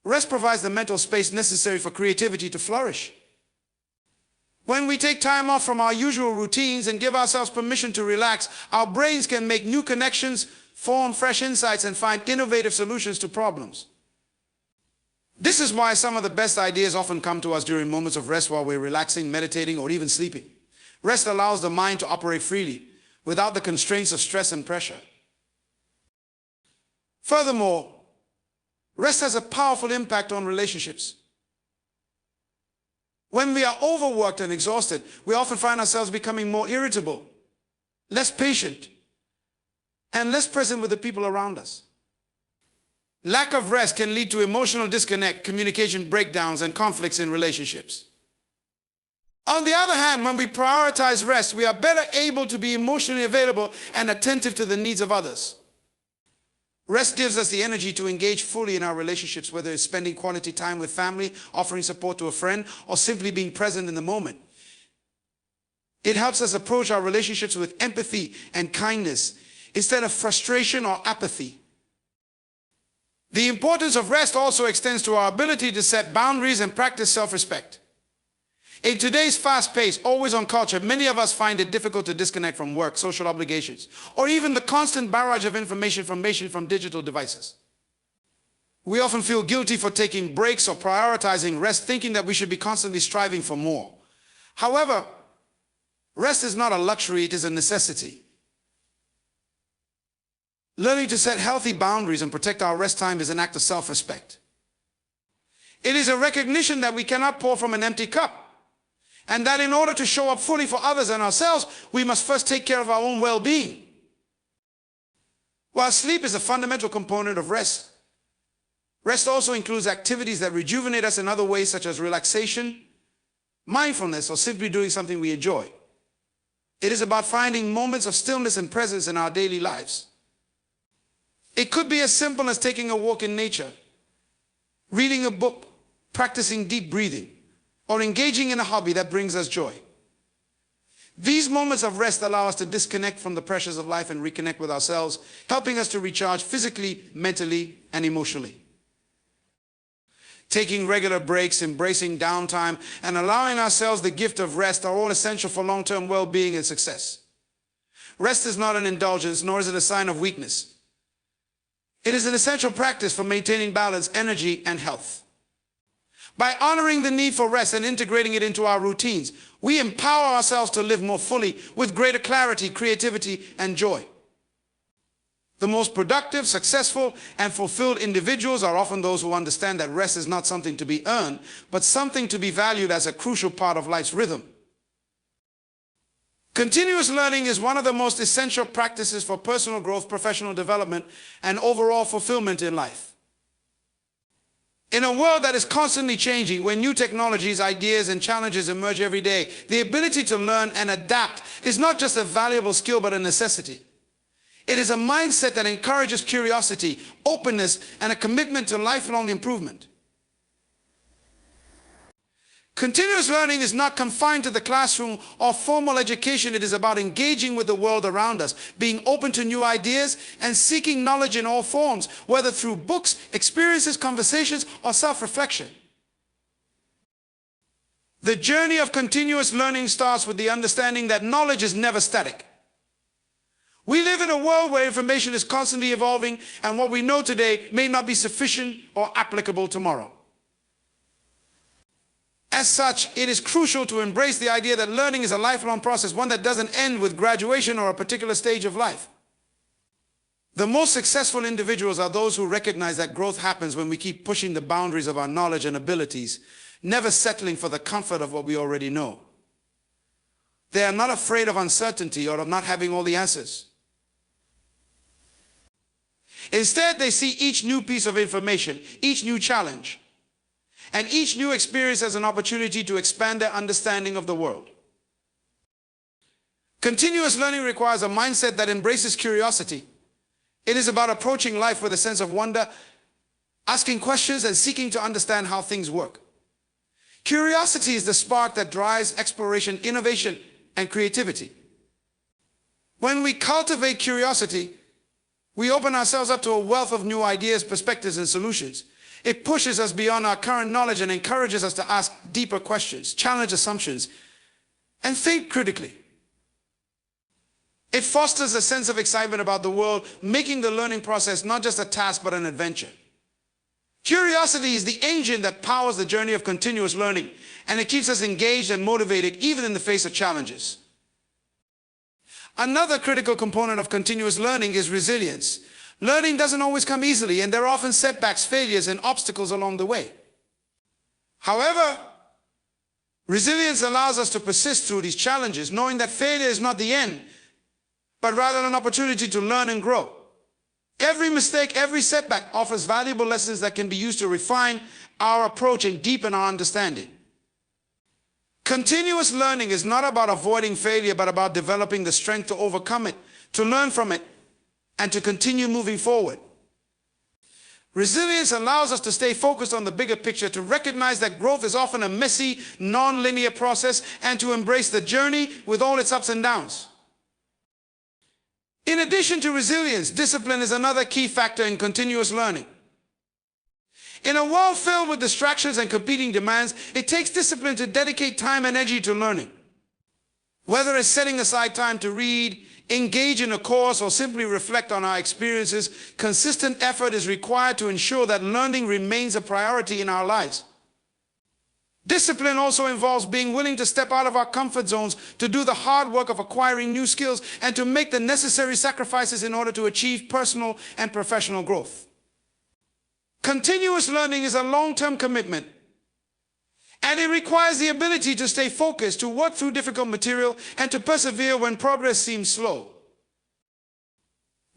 Rest provides the mental space necessary for creativity to flourish. When we take time off from our usual routines and give ourselves permission to relax, our brains can make new connections, form fresh insights, and find innovative solutions to problems. This is why some of the best ideas often come to us during moments of rest while we're relaxing, meditating, or even sleeping. Rest allows the mind to operate freely, without the constraints of stress and pressure. Furthermore, rest has a powerful impact on relationships. When we are overworked and exhausted, we often find ourselves becoming more irritable, less patient, and less present with the people around us. Lack of rest can lead to emotional disconnect, communication breakdowns, and conflicts in relationships. On the other hand, when we prioritize rest, we are better able to be emotionally available and attentive to the needs of others. Rest gives us the energy to engage fully in our relationships, whether it's spending quality time with family, offering support to a friend, or simply being present in the moment. It helps us approach our relationships with empathy and kindness, instead of frustration or apathy. The importance of rest also extends to our ability to set boundaries and practice self-respect. In today's fast-paced, always-on culture, many of us find it difficult to disconnect from work, social obligations, or even the constant barrage of information from digital devices. We often feel guilty for taking breaks or prioritizing rest, thinking that we should be constantly striving for more. However, rest is not a luxury, it is a necessity. Learning to set healthy boundaries and protect our rest time is an act of self-respect. It is a recognition that we cannot pour from an empty cup, and that in order to show up fully for others and ourselves, we must first take care of our own well-being. While sleep is a fundamental component of rest, rest also includes activities that rejuvenate us in other ways, such as relaxation, mindfulness, or simply doing something we enjoy. It is about finding moments of stillness and presence in our daily lives. It could be as simple as taking a walk in nature, reading a book, practicing deep breathing, or engaging in a hobby that brings us joy. These moments of rest allow us to disconnect from the pressures of life and reconnect with ourselves, helping us to recharge physically, mentally, and emotionally. Taking regular breaks, embracing downtime, and allowing ourselves the gift of rest are all essential for long-term well-being and success. Rest is not an indulgence, nor is it a sign of weakness. It is an essential practice for maintaining balance, energy, and health. By honoring the need for rest and integrating it into our routines, we empower ourselves to live more fully with greater clarity, creativity, and joy. The most productive, successful, and fulfilled individuals are often those who understand that rest is not something to be earned, but something to be valued as a crucial part of life's rhythm. Continuous learning is one of the most essential practices for personal growth, professional development, and overall fulfillment in life. In a world that is constantly changing, where new technologies, ideas, and challenges emerge every day, the ability to learn and adapt is not just a valuable skill, but a necessity. It is a mindset that encourages curiosity, openness, and a commitment to lifelong improvement. Continuous learning is not confined to the classroom or formal education. It is about engaging with the world around us, being open to new ideas, and seeking knowledge in all forms, whether through books, experiences, conversations, or self-reflection. The journey of continuous learning starts with the understanding that knowledge is never static. We live in a world where information is constantly evolving, and what we know today may not be sufficient or applicable tomorrow. As such, it is crucial to embrace the idea that learning is a lifelong process, one that doesn't end with graduation or a particular stage of life. The most successful individuals are those who recognize that growth happens when we keep pushing the boundaries of our knowledge and abilities, never settling for the comfort of what we already know. They are not afraid of uncertainty or of not having all the answers. Instead, they see each new piece of information, each new challenge, and each new experience as an opportunity to expand their understanding of the world. Continuous learning requires a mindset that embraces curiosity. It is about approaching life with a sense of wonder, asking questions, and seeking to understand how things work. Curiosity is the spark that drives exploration, innovation, and creativity. When we cultivate curiosity, we open ourselves up to a wealth of new ideas, perspectives, and solutions. It pushes us beyond our current knowledge and encourages us to ask deeper questions, challenge assumptions, and think critically. It fosters a sense of excitement about the world, making the learning process not just a task but an adventure. Curiosity is the engine that powers the journey of continuous learning, and it keeps us engaged and motivated even in the face of challenges. Another critical component of continuous learning is resilience. Learning doesn't always come easily, and there are often setbacks, failures, and obstacles along the way. However, resilience allows us to persist through these challenges, knowing that failure is not the end, but rather an opportunity to learn and grow. Every mistake, every setback offers valuable lessons that can be used to refine our approach and deepen our understanding. Continuous learning is not about avoiding failure, but about developing the strength to overcome it, to learn from it, and to continue moving forward. Resilience allows us to stay focused on the bigger picture, to recognize that growth is often a messy, non-linear process, and to embrace the journey with all its ups and downs. In addition to resilience, discipline is another key factor in continuous learning. In a world filled with distractions and competing demands, it takes discipline to dedicate time and energy to learning. Whether it's setting aside time to read, engage in a course, or simply reflect on our experiences, consistent effort is required to ensure that learning remains a priority in our lives. Discipline also involves being willing to step out of our comfort zones, to do the hard work of acquiring new skills, and to make the necessary sacrifices in order to achieve personal and professional growth. Continuous learning is a long-term commitment, and it requires the ability to stay focused, to work through difficult material, and to persevere when progress seems slow.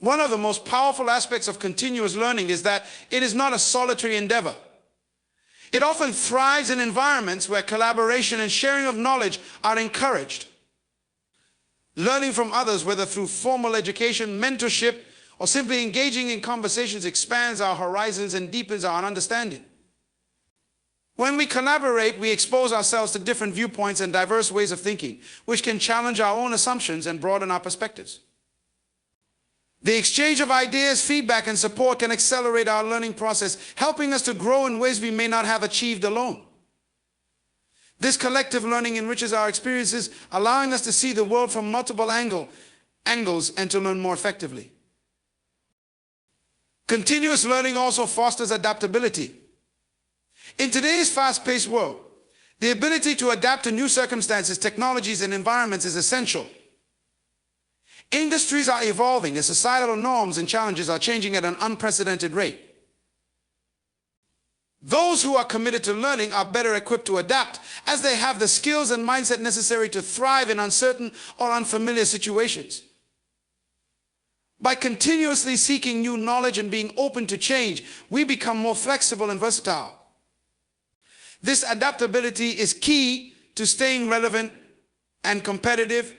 One of the most powerful aspects of continuous learning is that it is not a solitary endeavor. It often thrives in environments where collaboration and sharing of knowledge are encouraged. Learning from others, whether through formal education, mentorship, or simply engaging in conversations, expands our horizons and deepens our understanding. When we collaborate, we expose ourselves to different viewpoints and diverse ways of thinking, which can challenge our own assumptions and broaden our perspectives. The exchange of ideas, feedback, and support can accelerate our learning process, helping us to grow in ways we may not have achieved alone. This collective learning enriches our experiences, allowing us to see the world from multiple angles and to learn more effectively. Continuous learning also fosters adaptability. In today's fast-paced world, the ability to adapt to new circumstances, technologies, and environments is essential. Industries are evolving as societal norms and challenges are changing at an unprecedented rate. Those who are committed to learning are better equipped to adapt, as they have the skills and mindset necessary to thrive in uncertain or unfamiliar situations. By continuously seeking new knowledge and being open to change, we become more flexible and versatile. This adaptability is key to staying relevant and competitive,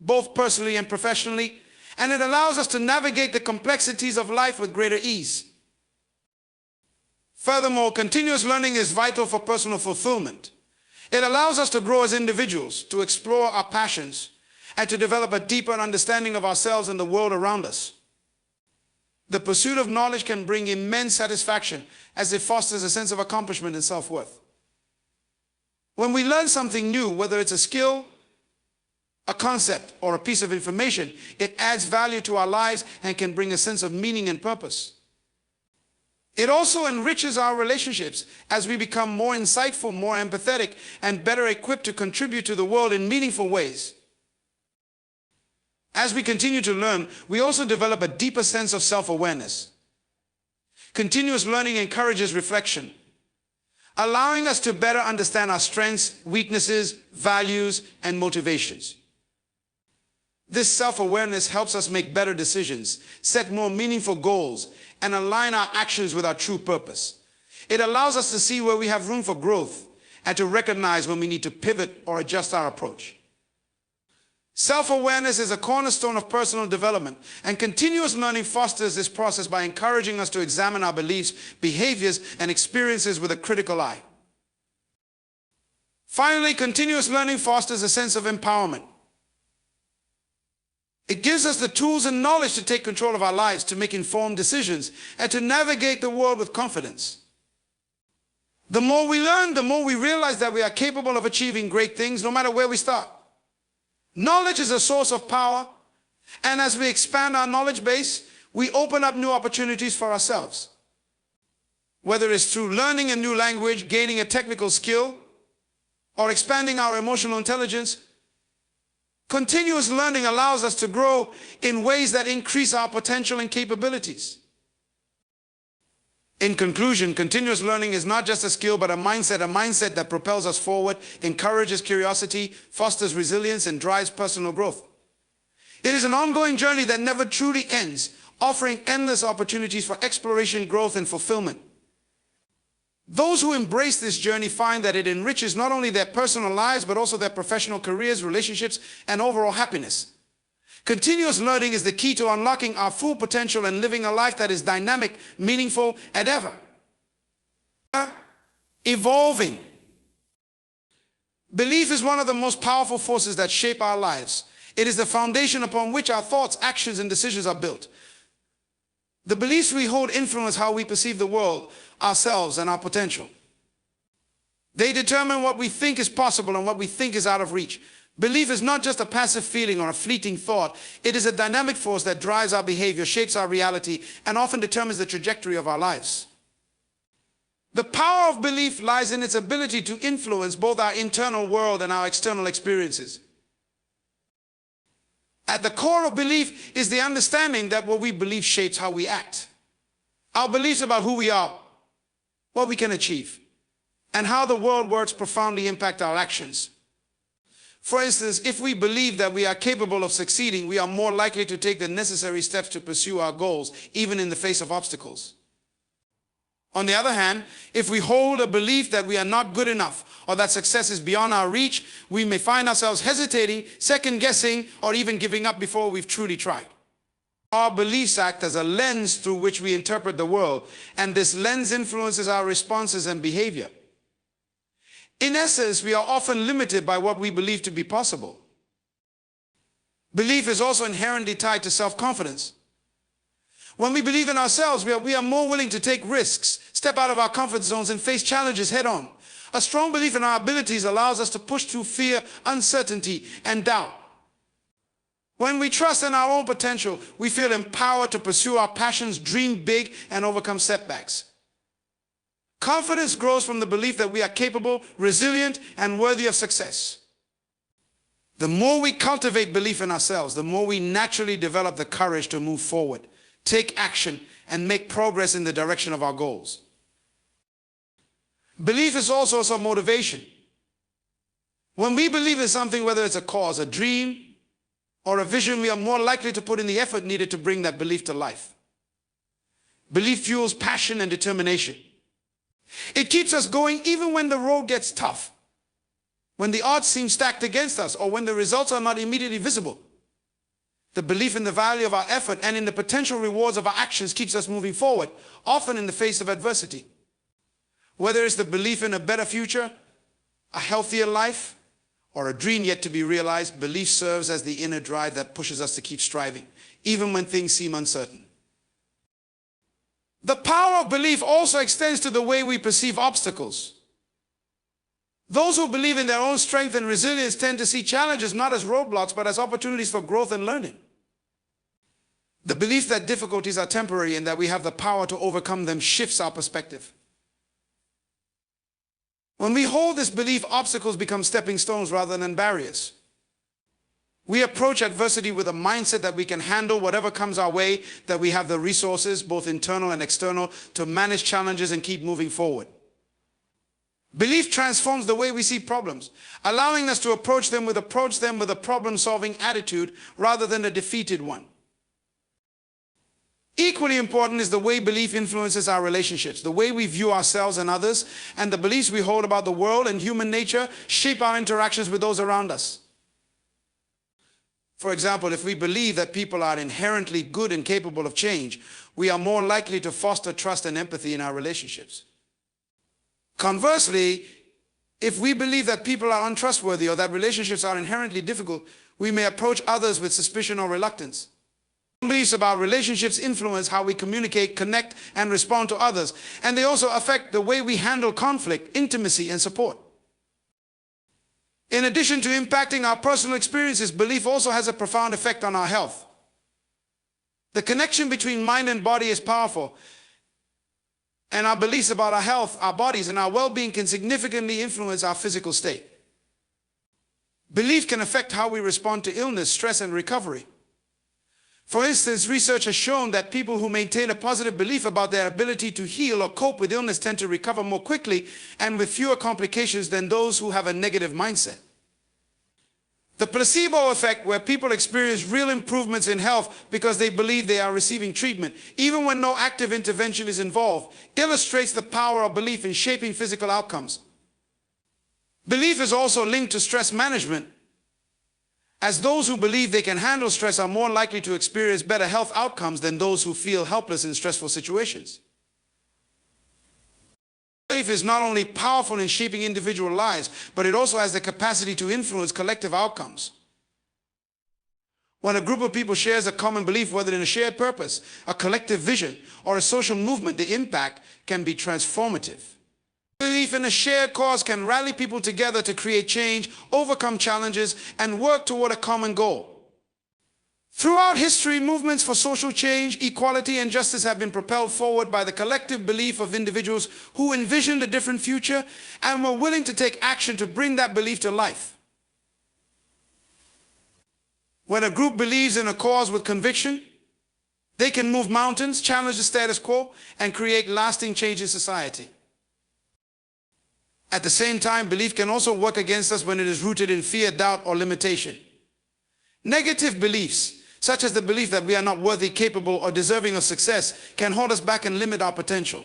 both personally and professionally, and it allows us to navigate the complexities of life with greater ease. Furthermore, continuous learning is vital for personal fulfillment. It allows us to grow as individuals, to explore our passions, and to develop a deeper understanding of ourselves and the world around us. The pursuit of knowledge can bring immense satisfaction as it fosters a sense of accomplishment and self-worth. When we learn something new, whether it's a skill, a concept, or a piece of information, it adds value to our lives and can bring a sense of meaning and purpose. It also enriches our relationships as we become more insightful, more empathetic, and better equipped to contribute to the world in meaningful ways. As we continue to learn, we also develop a deeper sense of self-awareness. Continuous learning encourages reflection, allowing us to better understand our strengths, weaknesses, values, and motivations. This self-awareness helps us make better decisions, set more meaningful goals, and align our actions with our true purpose. It allows us to see where we have room for growth and to recognize when we need to pivot or adjust our approach. Self-awareness is a cornerstone of personal development, and continuous learning fosters this process by encouraging us to examine our beliefs, behaviors, and experiences with a critical eye. Finally, continuous learning fosters a sense of empowerment. It gives us the tools and knowledge to take control of our lives, to make informed decisions, and to navigate the world with confidence. The more we learn, the more we realize that we are capable of achieving great things no matter where we start. Knowledge is a source of power, and as we expand our knowledge base, we open up new opportunities for ourselves. Whether it's through learning a new language, gaining a technical skill, or expanding our emotional intelligence, continuous learning allows us to grow in ways that increase our potential and capabilities. In conclusion, continuous learning is not just a skill, but a mindset that propels us forward, encourages curiosity, fosters resilience, and drives personal growth. It is an ongoing journey that never truly ends, offering endless opportunities for exploration, growth, and fulfillment. Those who embrace this journey find that it enriches not only their personal lives, but also their professional careers, relationships, and overall happiness. Continuous learning is the key to unlocking our full potential and living a life that is dynamic, meaningful, and ever evolving. Belief is one of the most powerful forces that shape our lives. It is the foundation upon which our thoughts, actions, and decisions are built. The beliefs we hold influence how we perceive the world, ourselves, and our potential. They determine what we think is possible and what we think is out of reach. Belief is not just a passive feeling or a fleeting thought. It is a dynamic force that drives our behavior, shapes our reality, and often determines the trajectory of our lives. The power of belief lies in its ability to influence both our internal world and our external experiences. At the core of belief is the understanding that what we believe shapes how we act. Our beliefs about who we are, what we can achieve, and how the world works profoundly impact our actions. For instance, if we believe that we are capable of succeeding, we are more likely to take the necessary steps to pursue our goals, even in the face of obstacles. On the other hand, if we hold a belief that we are not good enough or that success is beyond our reach, we may find ourselves hesitating, second-guessing, or even giving up before we've truly tried. Our beliefs act as a lens through which we interpret the world, and this lens influences our responses and behavior. In essence, we are often limited by what we believe to be possible. Belief is also inherently tied to self-confidence. When we believe in ourselves, we are more willing to take risks, step out of our comfort zones, and face challenges head-on. A strong belief in our abilities allows us to push through fear, uncertainty, and doubt. When we trust in our own potential, we feel empowered to pursue our passions, dream big, and overcome setbacks. Confidence grows from the belief that we are capable, resilient, and worthy of success. The more we cultivate belief in ourselves, the more we naturally develop the courage to move forward, take action, and make progress in the direction of our goals. Belief is also some motivation. When we believe in something, whether it's a cause, a dream, or a vision, we are more likely to put in the effort needed to bring that belief to life. Belief fuels passion and determination. It keeps us going even when the road gets tough, when the odds seem stacked against us, or when the results are not immediately visible. The belief in the value of our effort and in the potential rewards of our actions keeps us moving forward, often in the face of adversity. Whether it's the belief in a better future, a healthier life, or a dream yet to be realized, belief serves as the inner drive that pushes us to keep striving, even when things seem uncertain. The power of belief also extends to the way we perceive obstacles. Those who believe in their own strength and resilience tend to see challenges not as roadblocks, but as opportunities for growth and learning. The belief that difficulties are temporary and that we have the power to overcome them shifts our perspective. When we hold this belief, obstacles become stepping stones rather than barriers. We approach adversity with a mindset that we can handle whatever comes our way, that we have the resources, both internal and external, to manage challenges and keep moving forward. Belief transforms the way we see problems, allowing us to approach them with a problem-solving attitude rather than a defeated one. Equally important is the way belief influences our relationships. The way we view ourselves and others, and the beliefs we hold about the world and human nature shape our interactions with those around us. For example, if we believe that people are inherently good and capable of change, we are more likely to foster trust and empathy in our relationships. Conversely, if we believe that people are untrustworthy or that relationships are inherently difficult, we may approach others with suspicion or reluctance. Beliefs about relationships influence how we communicate, connect, and respond to others, and they also affect the way we handle conflict, intimacy, and support. In addition to impacting our personal experiences, belief also has a profound effect on our health. The connection between mind and body is powerful, and our beliefs about our health, our bodies, and our well-being can significantly influence our physical state. Belief can affect how we respond to illness, stress, and recovery. For instance, research has shown that people who maintain a positive belief about their ability to heal or cope with illness tend to recover more quickly and with fewer complications than those who have a negative mindset. The placebo effect, where people experience real improvements in health because they believe they are receiving treatment, even when no active intervention is involved, illustrates the power of belief in shaping physical outcomes. Belief is also linked to stress management, as those who believe they can handle stress are more likely to experience better health outcomes than those who feel helpless in stressful situations. Belief is not only powerful in shaping individual lives, but it also has the capacity to influence collective outcomes. When a group of people shares a common belief, whether in a shared purpose, a collective vision, or a social movement, the impact can be transformative. Belief in a shared cause can rally people together to create change, overcome challenges, and work toward a common goal. Throughout history, movements for social change, equality, and justice have been propelled forward by the collective belief of individuals who envisioned a different future and were willing to take action to bring that belief to life. When a group believes in a cause with conviction, they can move mountains, challenge the status quo, and create lasting change in society. At the same time, belief can also work against us when it is rooted in fear, doubt, or limitation. Negative beliefs, such as the belief that we are not worthy, capable, or deserving of success, can hold us back and limit our potential.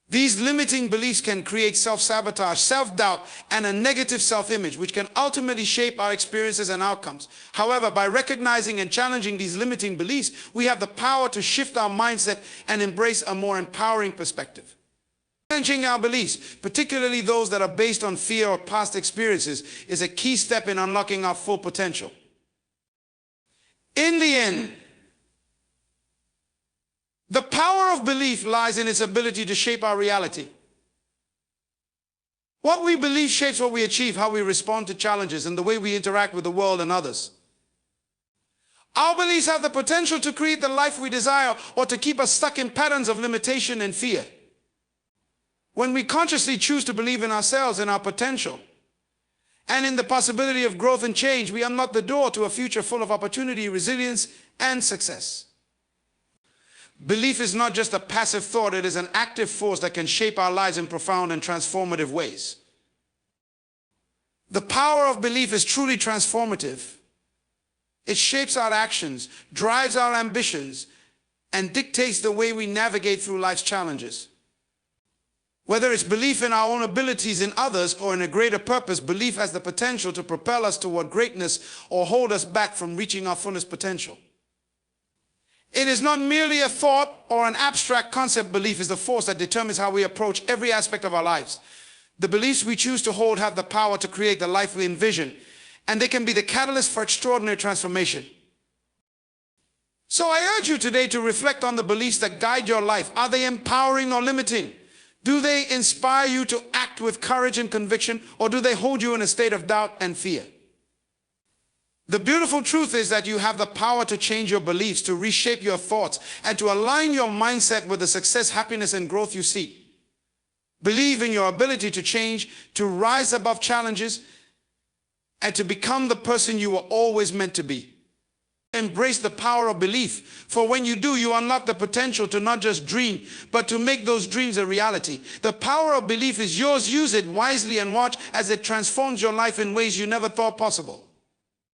These limiting beliefs can create self-sabotage, self-doubt, and a negative self-image, which can ultimately shape our experiences and outcomes. However, by recognizing and challenging these limiting beliefs, we have the power to shift our mindset and embrace a more empowering perspective. Challenging our beliefs, particularly those that are based on fear or past experiences, is a key step in unlocking our full potential. In the end, the power of belief lies in its ability to shape our reality. What we believe shapes what we achieve, how we respond to challenges, and the way we interact with the world and others. Our beliefs have the potential to create the life we desire or to keep us stuck in patterns of limitation and fear. When we consciously choose to believe in ourselves and our potential, and in the possibility of growth and change, we unlock the door to a future full of opportunity, resilience, and success. Belief is not just a passive thought, it is an active force that can shape our lives in profound and transformative ways. The power of belief is truly transformative. It shapes our actions, drives our ambitions, and dictates the way we navigate through life's challenges. Whether it's belief in our own abilities in others or in a greater purpose, belief has the potential to propel us toward greatness or hold us back from reaching our fullest potential. It is not merely a thought or an abstract concept. Belief is the force that determines how we approach every aspect of our lives. The beliefs we choose to hold have the power to create the life we envision, and they can be the catalyst for extraordinary transformation. So I urge you today to reflect on the beliefs that guide your life. Are they empowering or limiting? Do they inspire you to act with courage and conviction, or do they hold you in a state of doubt and fear? The beautiful truth is that you have the power to change your beliefs, to reshape your thoughts, and to align your mindset with the success, happiness, and growth you seek. Believe in your ability to change, to rise above challenges, and to become the person you were always meant to be. Embrace the power of belief, for when you do, you unlock the potential to not just dream, but to make those dreams a reality. The power of belief is yours. Use it wisely and watch as it transforms your life in ways you never thought possible.